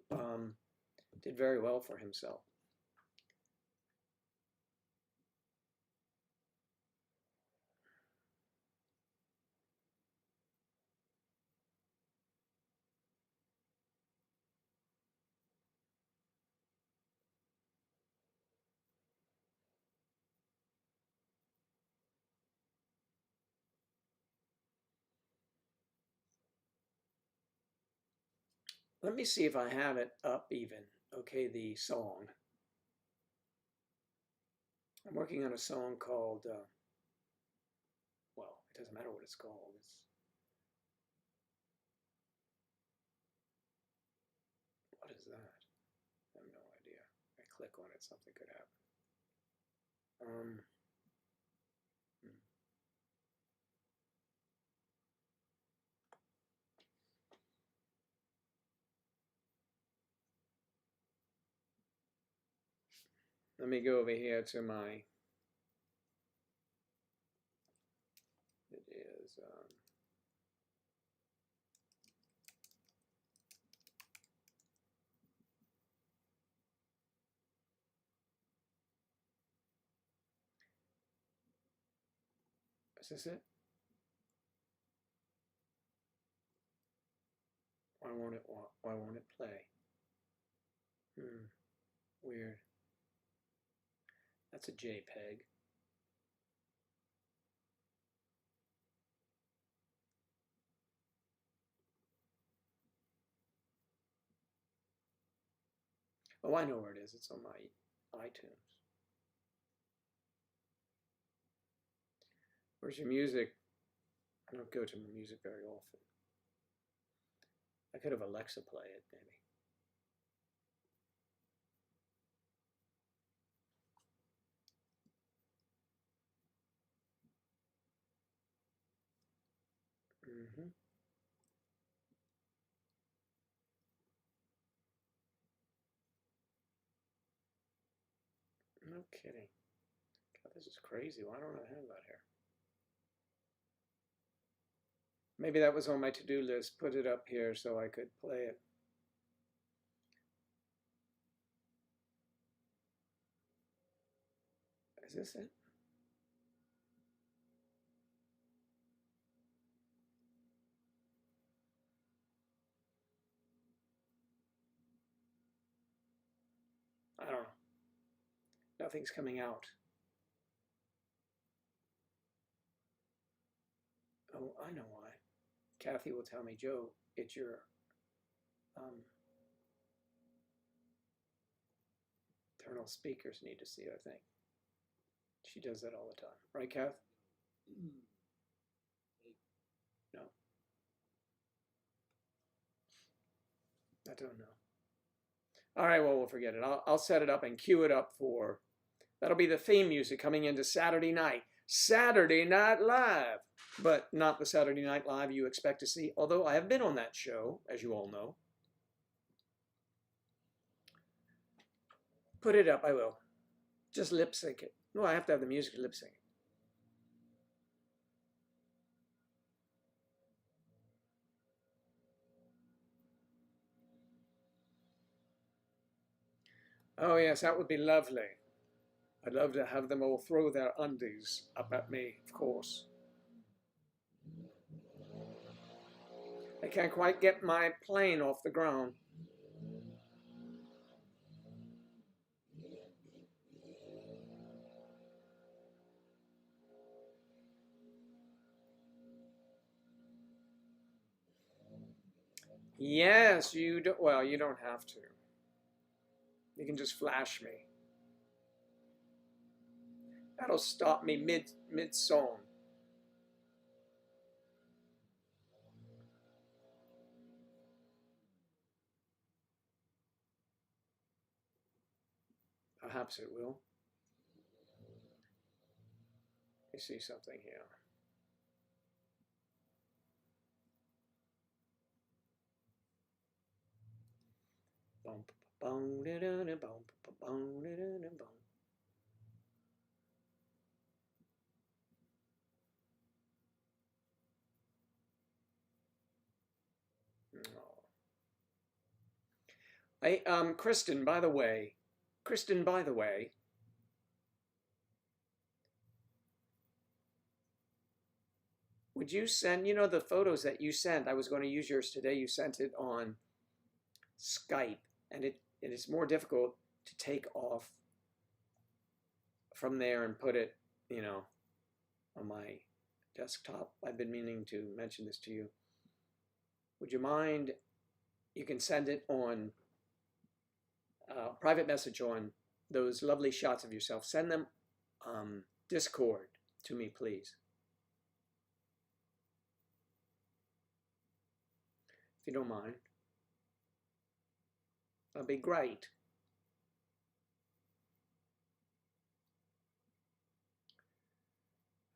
did very well for himself. Let me see if I have it up even. Okay, the song. I'm working on a song called, well, it doesn't matter what it's called. What is that? I have no idea. I click on it, something could happen. Let me go over here to my, it is, is this it? Why won't it play? Weird. That's a JPEG. Oh, I know where it is. It's on my iTunes. Where's your music? I don't go to my music very often. I could have Alexa play it, maybe. No kidding. God, this is crazy. Why don't I have that here? Maybe that was on my to-do list. Put it up here so I could play it. Is this it? I don't know. Nothing's coming out. Oh, I know why. Kathy will tell me, Joe, it's your internal speakers need to see it, I think. She does that all the time. Right, Kath? No. I don't know. All right, well, we'll forget it. I'll set it up and cue it up for, that'll be the theme music coming into Saturday night. Saturday Night Live. But not the Saturday Night Live you expect to see, although I have been on that show, as you all know. Put it up, I will. Just lip sync it. No, I have to have the music to lip sync it. Oh yes, that would be lovely. I'd love to have them all throw their undies up at me, of course. I can't quite get my plane off the ground. Yes, you do. Well, you don't have to. You can just flash me. That'll stop me mid song. Perhaps it will. I see something here. Kristen, by the way, would you send, the photos that you sent, I was going to use yours today, you sent it on Skype, and it is more difficult to take off from there and put it, on my desktop. I've been meaning to mention this to you. Would you mind, you can send it on private message on those lovely shots of yourself. Send them Discord to me, please. If you don't mind. That'd be great.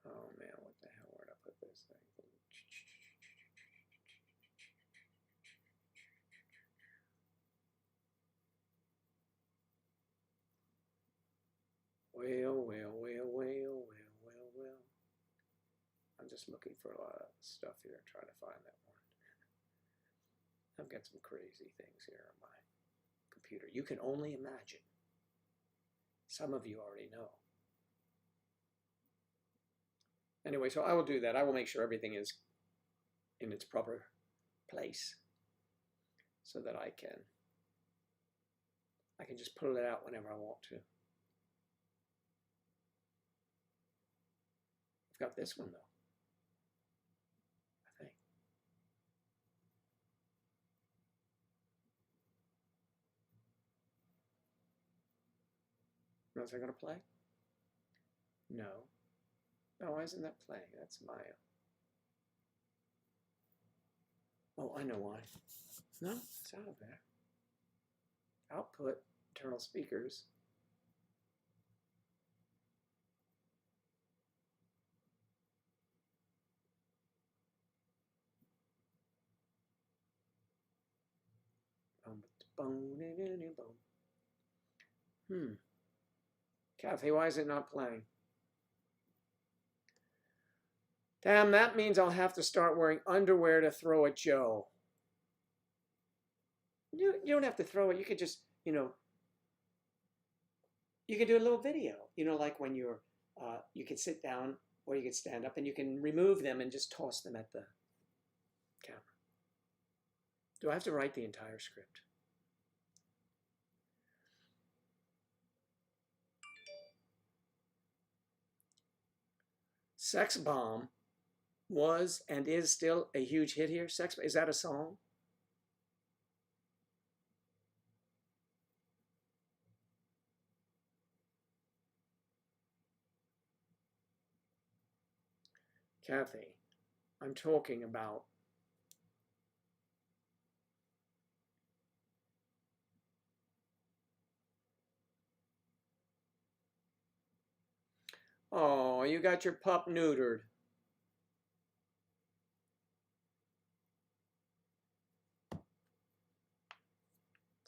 Oh man, what the hell, where'd I put this thing? Well. I'm just looking for a lot of stuff here, trying to find that one. I've got some crazy things here on my computer. You can only imagine. Some of you already know. Anyway, so I will do that. I will make sure everything is in its proper place so that I can just pull it out whenever I want to. I've got this one though, I think. No, is that going to play? No. No, why isn't that playing? That's Maya. Oh, I know why. No, it's out of there. Output, internal speakers. Kathy, why is it not playing? Damn, that means I'll have to start wearing underwear to throw at Joe. You don't have to throw it. You could just, you You can do a little video, you know, like when you're, you can sit down or you can stand up and you can remove them and just toss them at the camera. Do I have to write the entire script? Sex Bomb was and is still a huge hit here. Sex, is that a song? Kathy, I'm talking about oh, you got your pup neutered.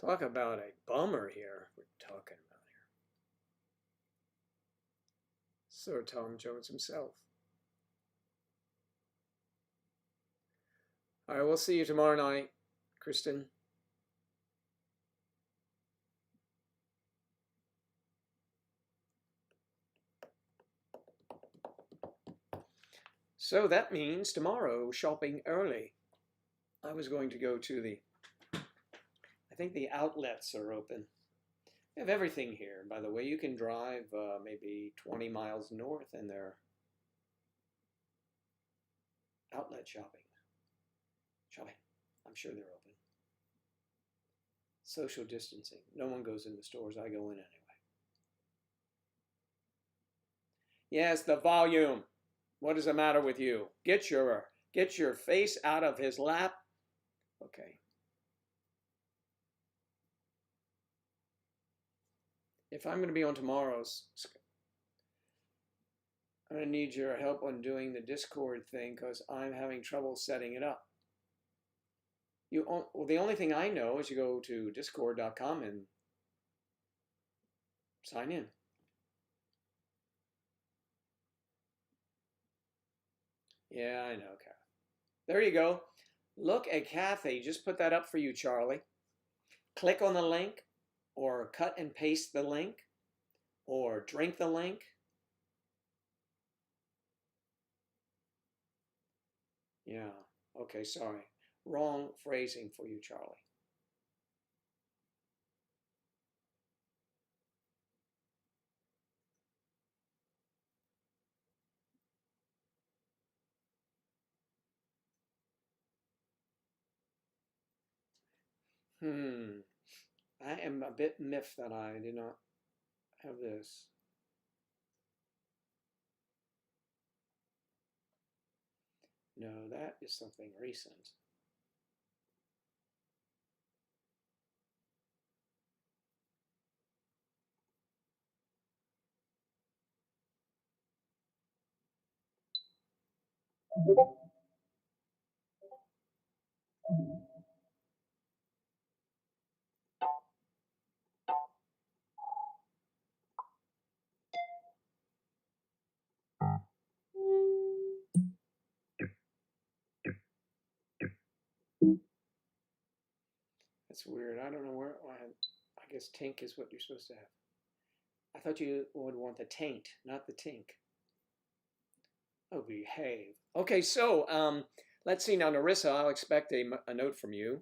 Talk about a bummer here we're talking about here. Sir Tom Jones himself. All right, we'll see you tomorrow night, Kristen. So that means tomorrow, shopping early. I was going to go to the, I think the outlets are open. They have everything here. By the way, you can drive maybe 20 miles north and they're outlet shopping. I'm sure they're open. Social distancing. No one goes in the stores. I go in anyway. Yes, the volume. What is the matter with you? Get your face out of his lap. Okay. If I'm going to be on tomorrow's, I'm going to need your help on doing the Discord thing because I'm having trouble setting it up. Well, the only thing I know is you go to discord.com and sign in. Yeah, I know, Kathy. There you go. Look at Kathy. Just put that up for you, Charlie. Click on the link or cut and paste the link or drink the link. Yeah, okay, sorry. Wrong phrasing for you, Charlie. I am a bit miffed that I did not have this. No, that is something recent. That's weird. I don't know where I guess tink is what you're supposed to have. I thought you would want the taint, not the tink. Oh, behave. Okay, so let's see now, Narissa. I'll expect a note from you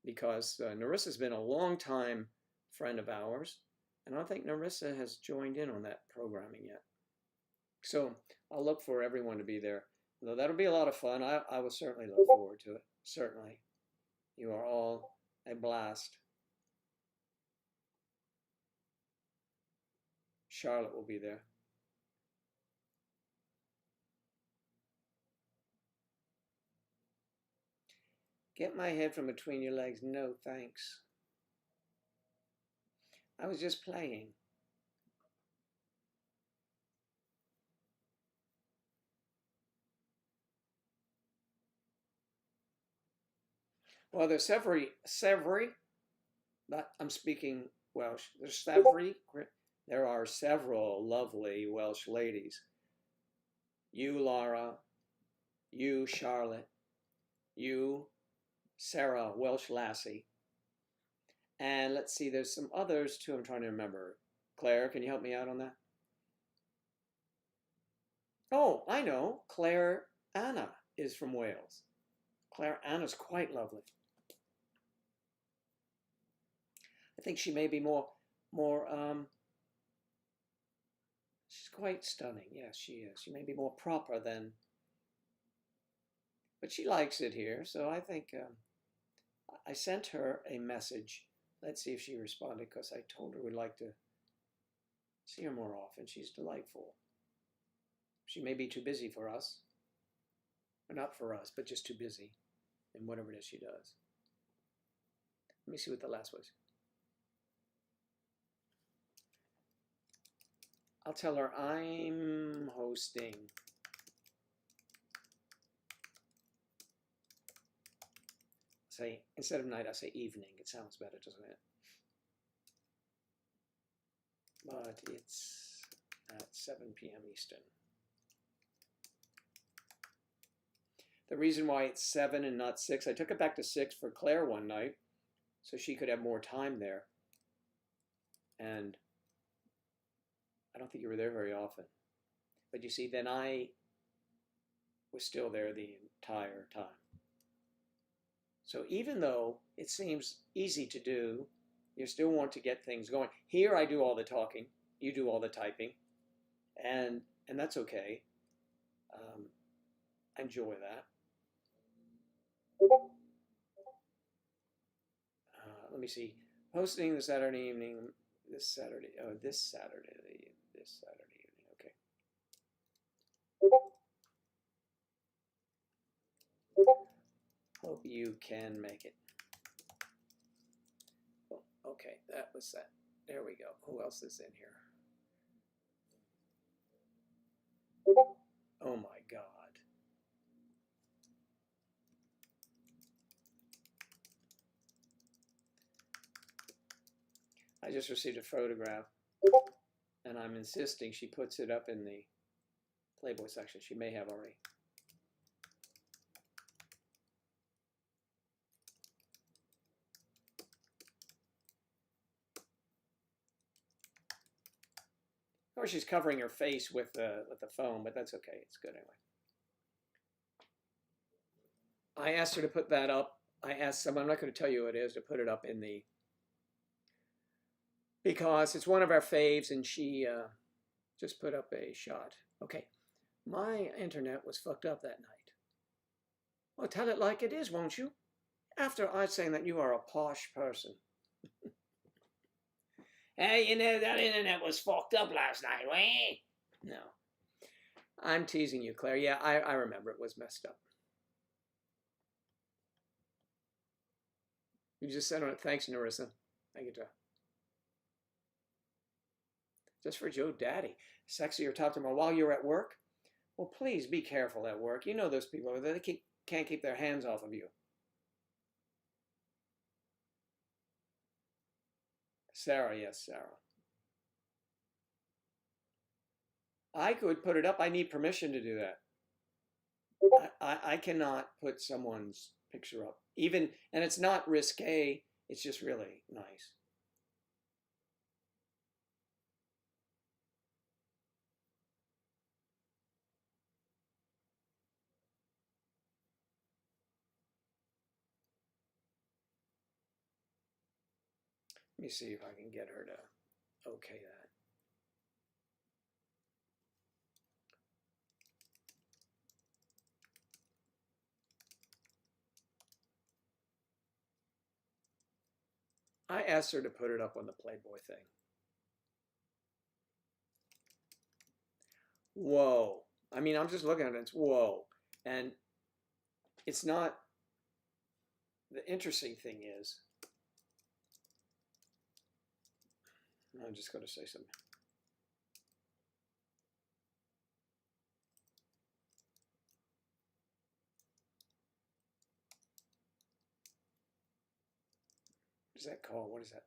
because Narissa's been a long time friend of ours, and I don't think Narissa has joined in on that programming yet. So I'll look for everyone to be there. Though that'll be a lot of fun. I will certainly look forward to it. Certainly. You are all a blast. Charlotte will be there. Get my head from between your legs. No, thanks. I was just playing. Well, there's several, but I'm speaking Welsh. There's several. There are several lovely Welsh ladies. You, Laura. You, Charlotte. You, Sarah, Welsh lassie. And let's see, there's some others too I'm trying to remember. Claire, can you help me out on that? Oh, I know. Claire Anna is from Wales. Claire Anna's quite lovely. I think she may be more, she's quite stunning. Yes, she is. She may be more proper than, but she likes it here. So I think I sent her a message. Let's see if she responded, because I told her we'd like to see her more often. She's delightful. She may be too busy for us. Or not for us, but just too busy in whatever it is she does. Let me see what the last was. I'll tell her I'm hosting. Say, instead of night, I'll say evening. It sounds better, doesn't it? But it's at 7 p.m. Eastern. The reason why it's 7 and not 6, I took it back to 6 for Claire one night so she could have more time there. And I don't think you were there very often. But you see, then I was still there the entire time. So even though it seems easy to do, you still want to get things going. Here I do all the talking, you do all the typing, and that's okay. I enjoy that. Let me see. Hosting the Saturday evening, this Saturday evening, okay. Hope you can make it. Oh, okay, that was that. There we go. Who else is in here? Oh my God. I just received a photograph, and I'm insisting she puts it up in the Playboy section. She may have already. Of course, she's covering her face with the phone, but that's okay. It's good anyway. I asked her to put that up. I asked someone, I'm not going to tell you who it is, to put it up in the, because it's one of our faves, and she just put up a shot. Okay, my internet was fucked up that night. Well, tell it like it is, won't you? After I saying that you are a posh person. Hey, you know, that internet was fucked up last night, right? No. I'm teasing you, Claire. Yeah, I remember it was messed up. You just said on it. Thanks, Narissa. Thank you, Joe. Just for Joe Daddy. Sexy or talk to him while you're at work? Well, please be careful at work. You know those people over there, they can't keep their hands off of you. Sarah, yes, Sarah. I could put it up. I need permission to do that. I cannot put someone's picture up. Even, and it's not risque, it's just really nice. Let me see if I can get her to okay that. I asked her to put it up on the Playboy thing. Whoa. I mean, I'm just looking at it, it's whoa. And it's not, the interesting thing is, I'm just going to say something. What is that called? What is that?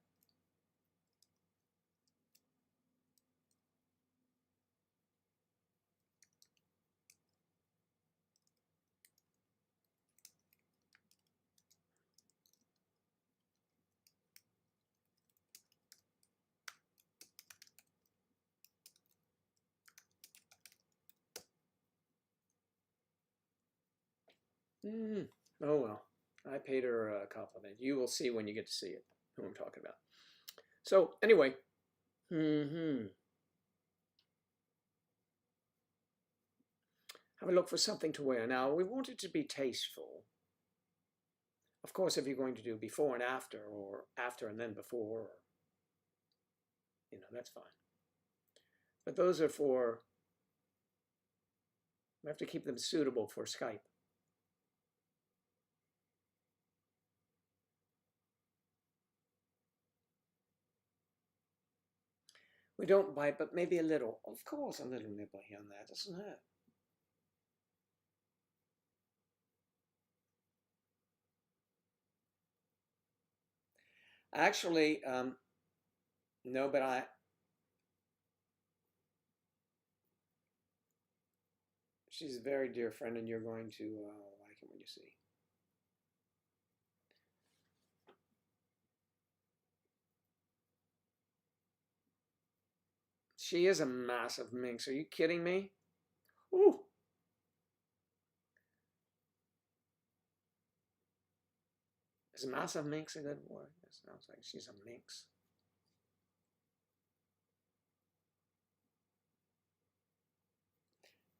Oh well, I paid her a compliment. You will see when you get to see it who I'm talking about. So anyway, have a look for something to wear. Now we want it to be tasteful. Of course, if you're going to do before and after, or after and then before, or, that's fine. But those are for, we have to keep them suitable for Skype. We don't bite, but maybe a little. Of course, a little nibble here and there doesn't hurt. Actually, no, but she's a very dear friend, and you're going to like it when you see. She is a massive minx. Are you kidding me? Ooh. Is massive minx a good word? It sounds like she's a minx.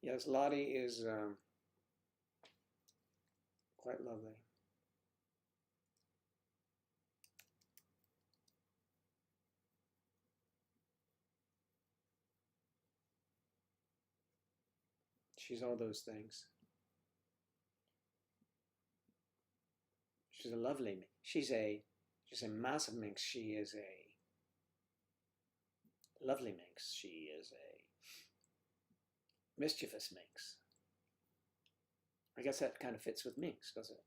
Yes, Lottie is quite lovely. She's all those things. She's a lovely. She's a massive minx. She is a lovely minx. She is a mischievous minx. I guess that kind of fits with minx, doesn't it?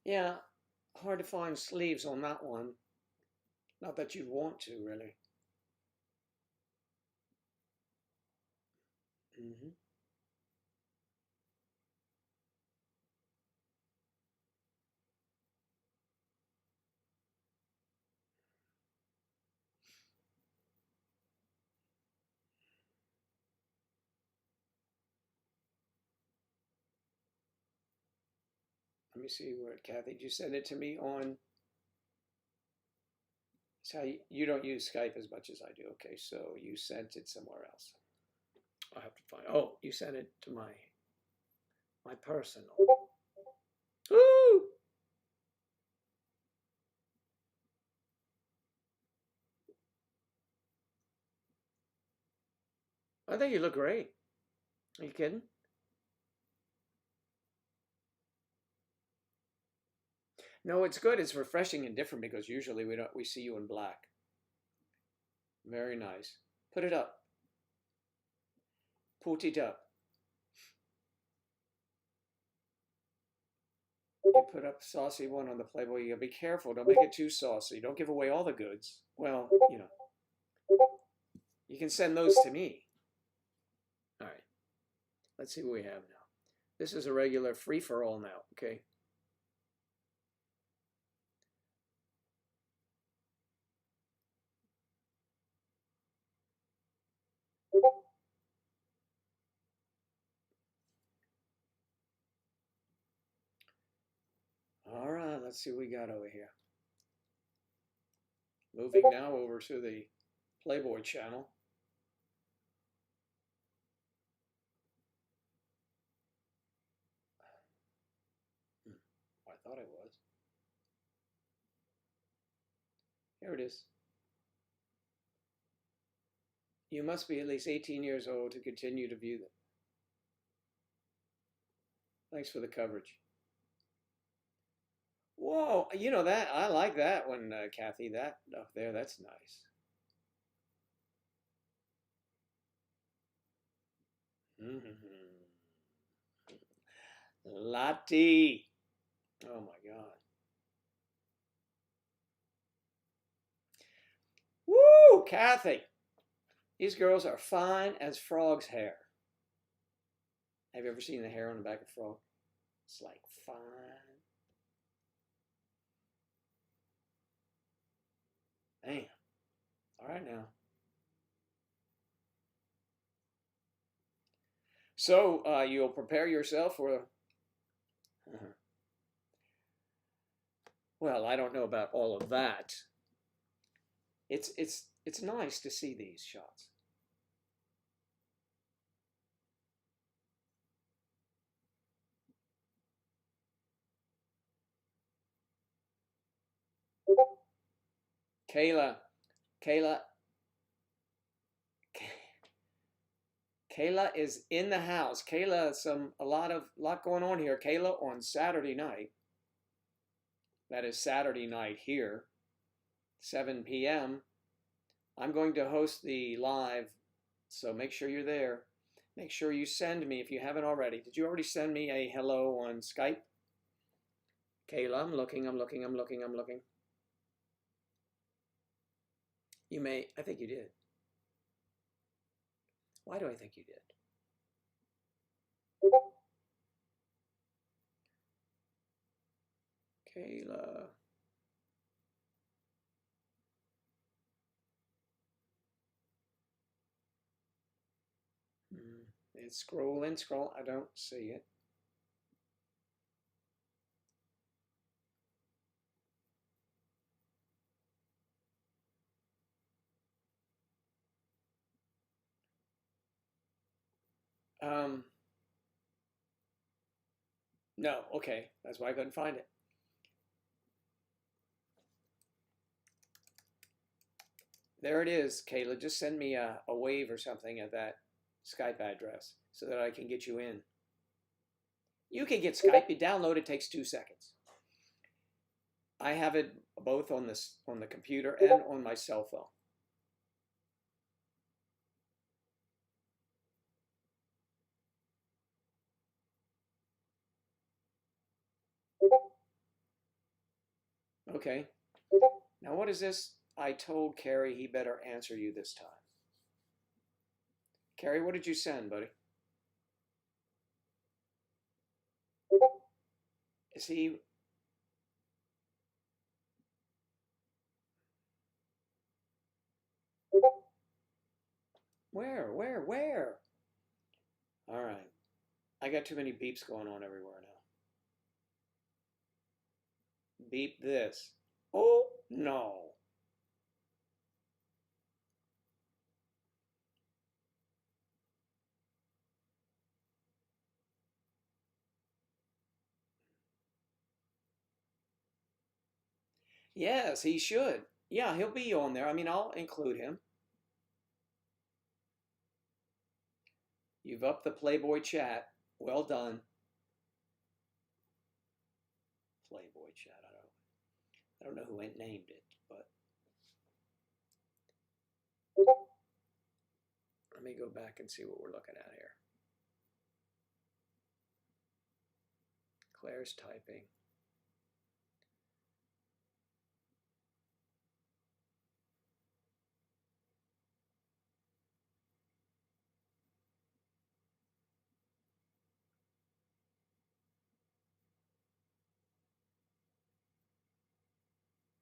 Yeah, hard to find sleeves on that one. Not that you'd want to, really. Mm-hmm. Let me see where, Kathy, did you send it to me on? It's how you don't use Skype as much as I do. Okay, so you sent it somewhere else. I'll have to find. Oh, you sent it to my personal. Ooh! I think you look great. Are you kidding? No, it's good. It's refreshing and different because usually we see you in black. Very nice. Put it up. Put it up. You put up saucy one on the Playboy. You gotta be careful. Don't make it too saucy. Don't give away all the goods. Well, you can send those to me. All right. Let's see what we have now. This is a regular free-for-all now, okay? All right, let's see what we got over here. Moving now over to the Playboy channel. I thought it was. Here it is. You must be at least 18 years old to continue to view them. Thanks for the coverage. Whoa, that I like that one, Kathy. That up there, that's nice. Lottie. Oh my God. Woo, Kathy. These girls are fine as frog's hair. Have you ever seen the hair on the back of a frog? It's like fine. Damn. All right now. So you'll prepare yourself for. Well, I don't know about all of that. It's nice to see these shots. Kayla, Kayla, Kayla is in the house. Kayla, a lot going on here. Kayla, on Saturday night. That is Saturday night here, 7 p.m. I'm going to host the live, so make sure you're there. Make sure you send me, if you haven't already. Did you already send me a hello on Skype? Kayla, I'm looking. You may, I think you did. Why do I think you did? Kayla. It's scrolling. I don't see it. No, okay. That's why I couldn't find it. There it is, Kayla. Just send me a wave or something at that Skype address so that I can get you in. You can get Skype. You download it. Takes 2 seconds. I have it both on the computer and on my cell phone. Okay. Now what is this? I told Carrie he better answer you this time. Carrie, what did you send, buddy? Is he? Where? All right. I got too many beeps going on everywhere now. Beep this. Oh, no. Yes, he should. Yeah, he'll be on there. I mean, I'll include him. You've upped the Playboy chat. Well done. Playboy chat. I don't know who named it, but let me go back and see what we're looking at here. Claire's typing.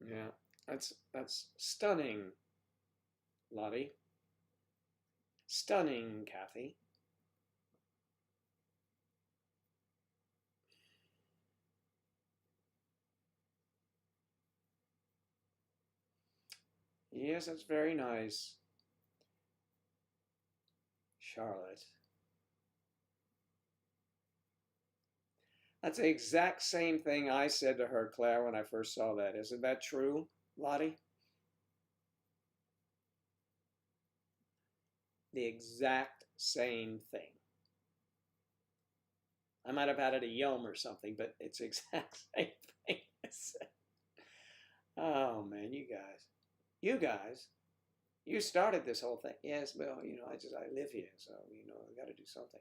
Yeah, that's stunning, Lottie. Stunning, Kathy. Yes, that's very nice, Charlotte. That's the exact same thing I said to her, Claire, when I first saw that. Isn't that true, Lottie? The exact same thing. I might have added a yum or something, but it's the exact same thing I said. Oh man, you guys, you started this whole thing. Yes, well, I live here, so I got to do something.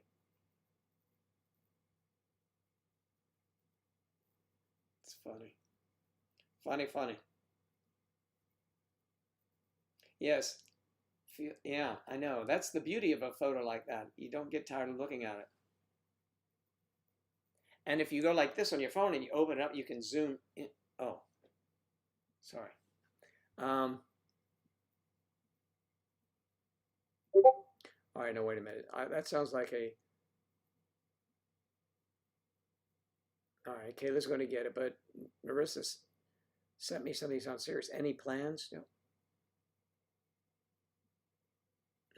It's funny. Yes, yeah, I know. That's the beauty of a photo like that. You don't get tired of looking at it. And if you go like this on your phone and you open it up, you can zoom in. Oh, sorry. All right, no, wait a minute. That sounds like a. All right, Kayla's going to get it, but Marissa sent me something that sounds serious. Any plans? No.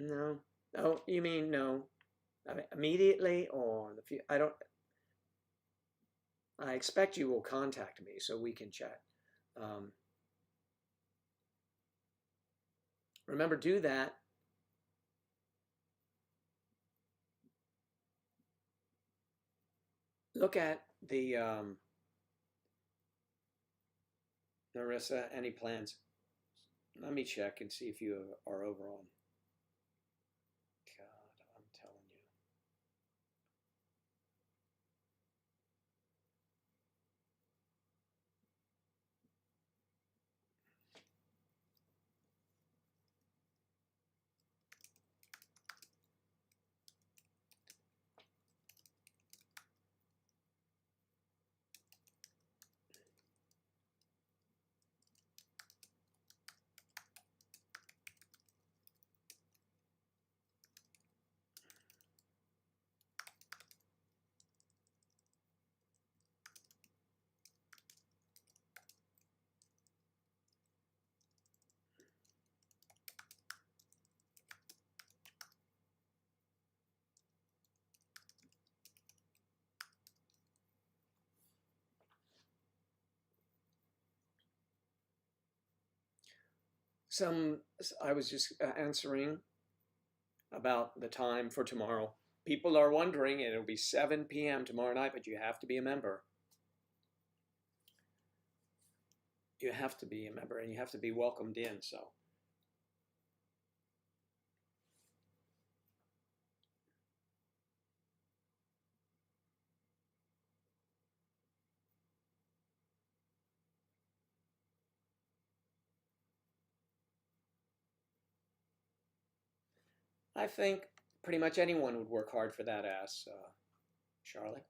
No. Oh, you mean no? I mean, immediately or the few? I don't. I expect you will contact me so we can chat. Remember, do that. Look at the Marissa. Any plans? Let me check and see if you are over on. God, I'm telling you. I was just answering about the time for tomorrow. People are wondering, and it'll be 7 p.m. tomorrow night, but you have to be a member. You have to be a member, and you have to be welcomed in. So, I think pretty much anyone would work hard for that ass, Charlie.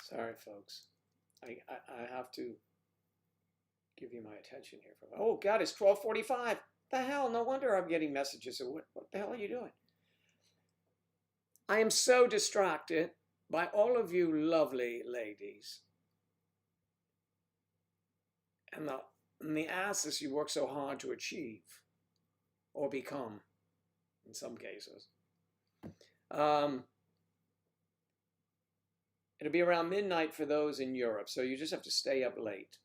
Sorry, folks. I have to give you my attention here. Oh, God, it's 12:45. The hell? No wonder I'm getting messages. What the hell are you doing? I am so distracted by all of you lovely ladies and the asses you work so hard to achieve or become in some cases. It'll be around midnight for those in Europe, so you just have to stay up late.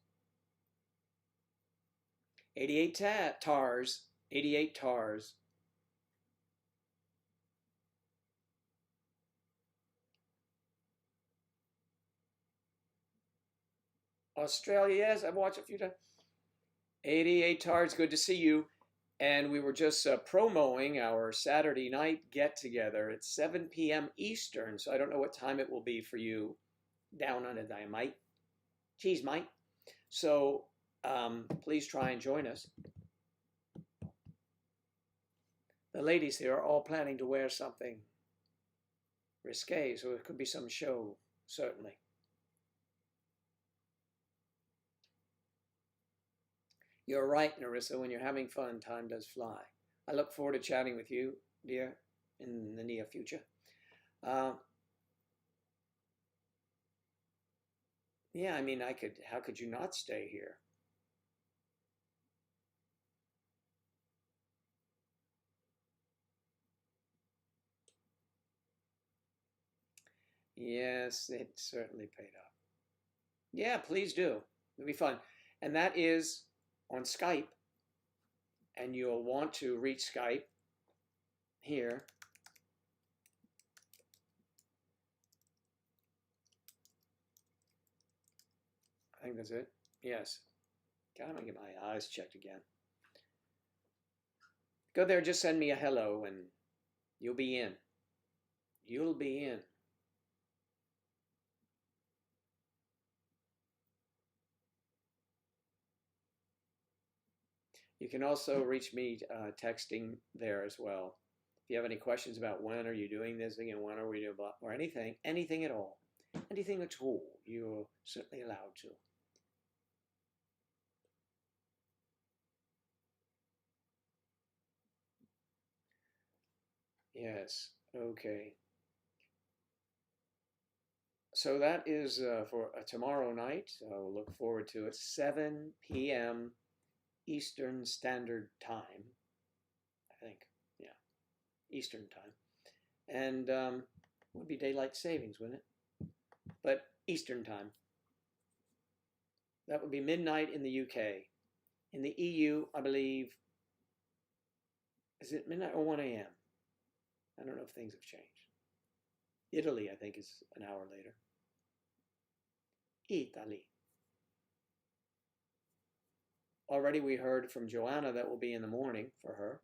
88 TARS, 88 TARS. Australia, yes, I've watched a few times. 88 TARS, good to see you. And we were just promoting our Saturday night get-together at 7 p.m. Eastern, so I don't know what time it will be for you down under there, mate. Cheese, mate. So please try and join us. The ladies here are all planning to wear something risque, so it could be some show, certainly. You're right, Narissa. When you're having fun, time does fly. I look forward to chatting with you, dear, in the near future. Yeah, I mean, how could you not stay here? Yes, it certainly paid off. Yeah, please do. It'll be fun. And that is on Skype, and you'll want to reach Skype here. I think that's it. Yes. God, I'm gonna get my eyes checked again. Go there, just send me a hello, and you'll be in. You'll be in. You can also reach me texting there as well. If you have any questions about when are you doing this thing and when are we doing blah, or anything at all, anything at all, you're certainly allowed to. Yes, okay. So that is for tomorrow night. We'll look forward to it. 7 p.m. Eastern Standard Time, I think. Yeah, Eastern Time. And would be daylight savings, wouldn't it? But Eastern Time. That would be midnight in the UK. In the EU, I believe, is it midnight or 1 a.m.? I don't know if things have changed. Italy, I think, is an hour later. Italy. Already we heard from Joanna that will be in the morning for her.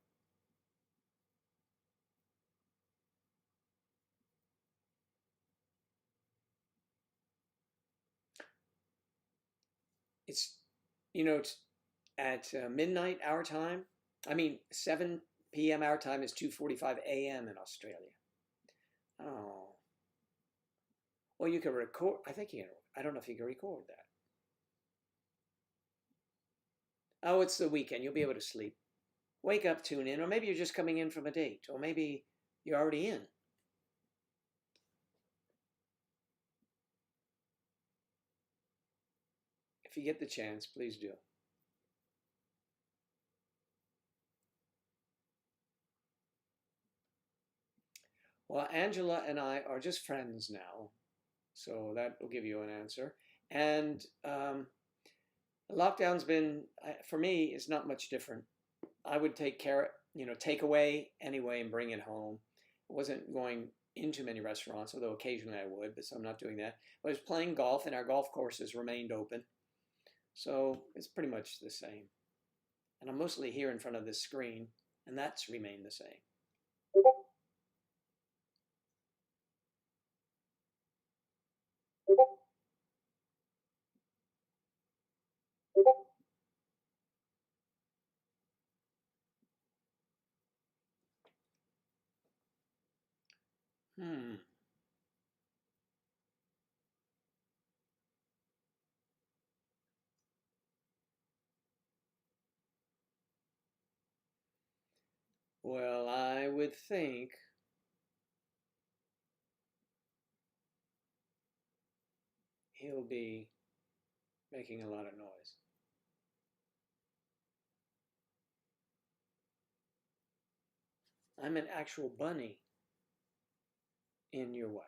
It's, it's at midnight our time. I mean, 7 p.m. our time is 2:45 a.m. in Australia. Oh. Well, you can record. I think you can. I don't know if you can record that. Oh, it's the weekend. You'll be able to sleep. Wake up, tune in, or maybe you're just coming in from a date, or maybe you're already in. If you get the chance, please do. Well, Angela and I are just friends now, so that will give you an answer. And lockdown's been, for me, it's not much different. I would take away anyway and bring it home. I wasn't going into many restaurants, although occasionally I would, but so I'm not doing that. I was playing golf, and our golf courses remained open. So it's pretty much the same. And I'm mostly here in front of this screen, and that's remained the same. Well, I would think he'll be making a lot of noise. I'm an actual bunny in your what?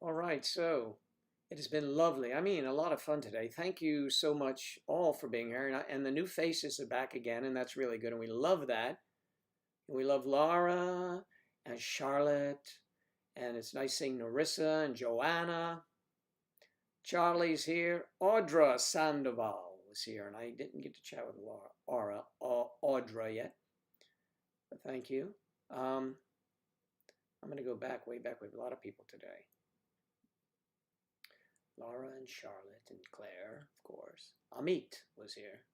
All right, so it has been lovely. I mean, a lot of fun today. Thank you so much all for being here. And the new faces are back again, and that's really good. And we love that. And we love Laura and Charlotte. And it's nice seeing Narissa and Joanna. Charlie's here. Audra Sandoval was here, and I didn't get to chat with Audra yet. But thank you. I'm going to go back, way back with a lot of people today. Laura and Charlotte and Claire, of course. Amit was here.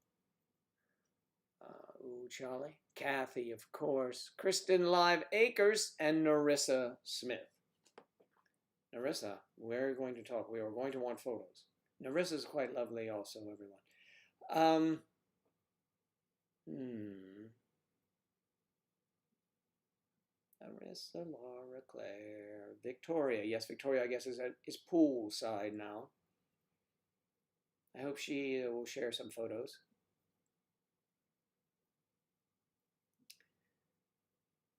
Charlie. Kathy, of course. Kristen Live Acres and Narissa Smith. Narissa, we're going to talk. We are going to want photos. Narissa is quite lovely also, everyone. Arissa, Laura, Claire, Victoria. Yes, Victoria, I guess, is poolside now. I hope she will share some photos.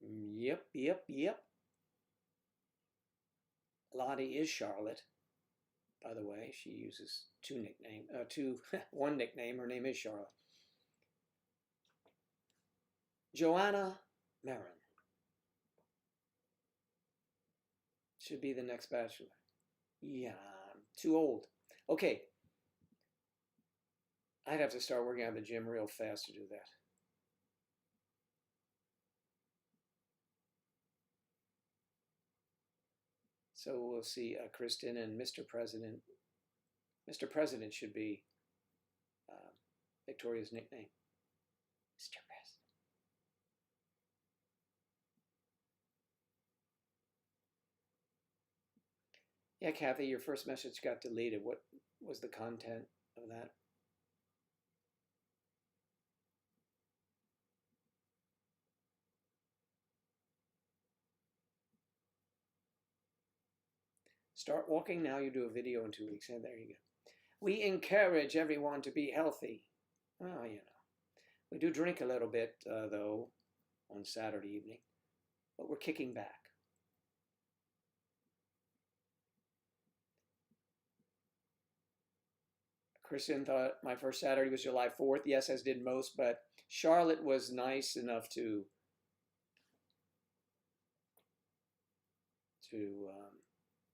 Yep. Lottie is Charlotte, by the way. She uses one nickname. Her name is Charlotte. Joanna Marin should be the next bachelor. Yeah, I'm too old. Okay. I'd have to start working out at the gym real fast to do that. So we'll see Kristen and Mr. President. Mr. President should be Victoria's nickname. Mr. President. Yeah, Kathy, your first message got deleted. What was the content of that? Start walking now. You do a video in 2 weeks. And there you go. We encourage everyone to be healthy. Well, you know, we do drink a little bit, though, on Saturday evening, but we're kicking back. Kristen thought my first Saturday was July 4th. Yes, as did most, but Charlotte was nice enough to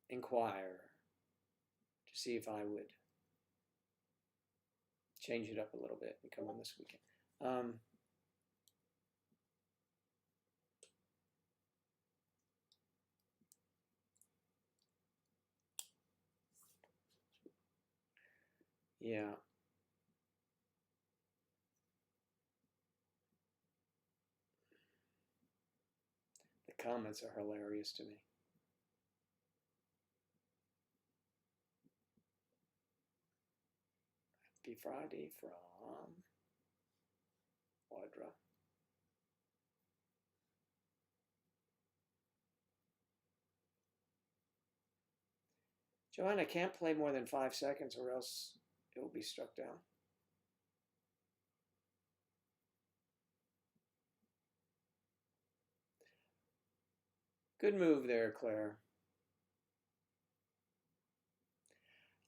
inquire to see if I would change it up a little bit and come on this weekend. Yeah. The comments are hilarious to me. Happy Friday from Audra. Joanna, can't play more than 5 seconds or else it will be struck down. Good move there, Claire.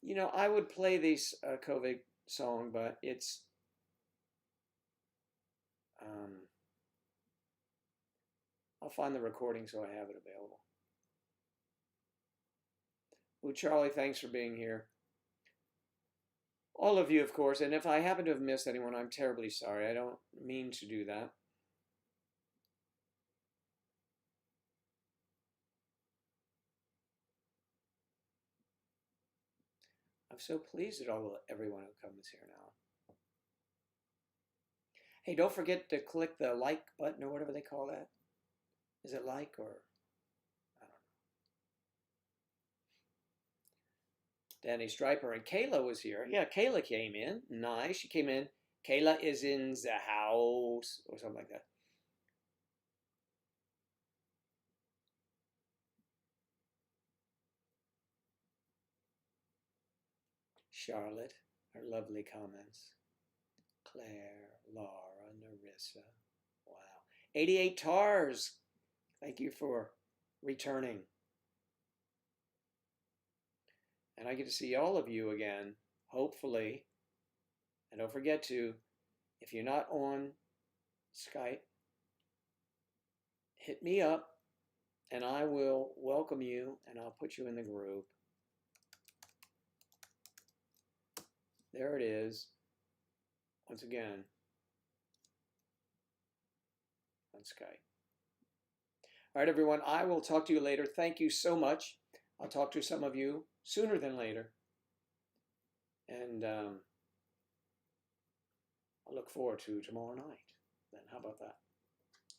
You know, I would play this COVID song, but it's I'll find the recording so I have it available. Ooh, Charlie, thanks for being here. All of you, of course, and if I happen to have missed anyone, I'm terribly sorry. I don't mean to do that. I'm so pleased at everyone who comes here now. Hey, don't forget to click the like button or whatever they call that. Is it like or I don't know. Danny Striper and Kayla was here. Yeah, Kayla came in. Nice. She came in. Kayla is in the house or something like that. Charlotte, her lovely comments. Claire, Laura, Narissa. Wow. 88 TARS. Thank you for returning. And I get to see all of you again, hopefully. And don't forget to, if you're not on Skype, hit me up and I will welcome you and I'll put you in the group. There it is. Once again, on Skype. All right, everyone, I will talk to you later. Thank you so much. I'll talk to some of you sooner than later. And I look forward to tomorrow night. Then how about that?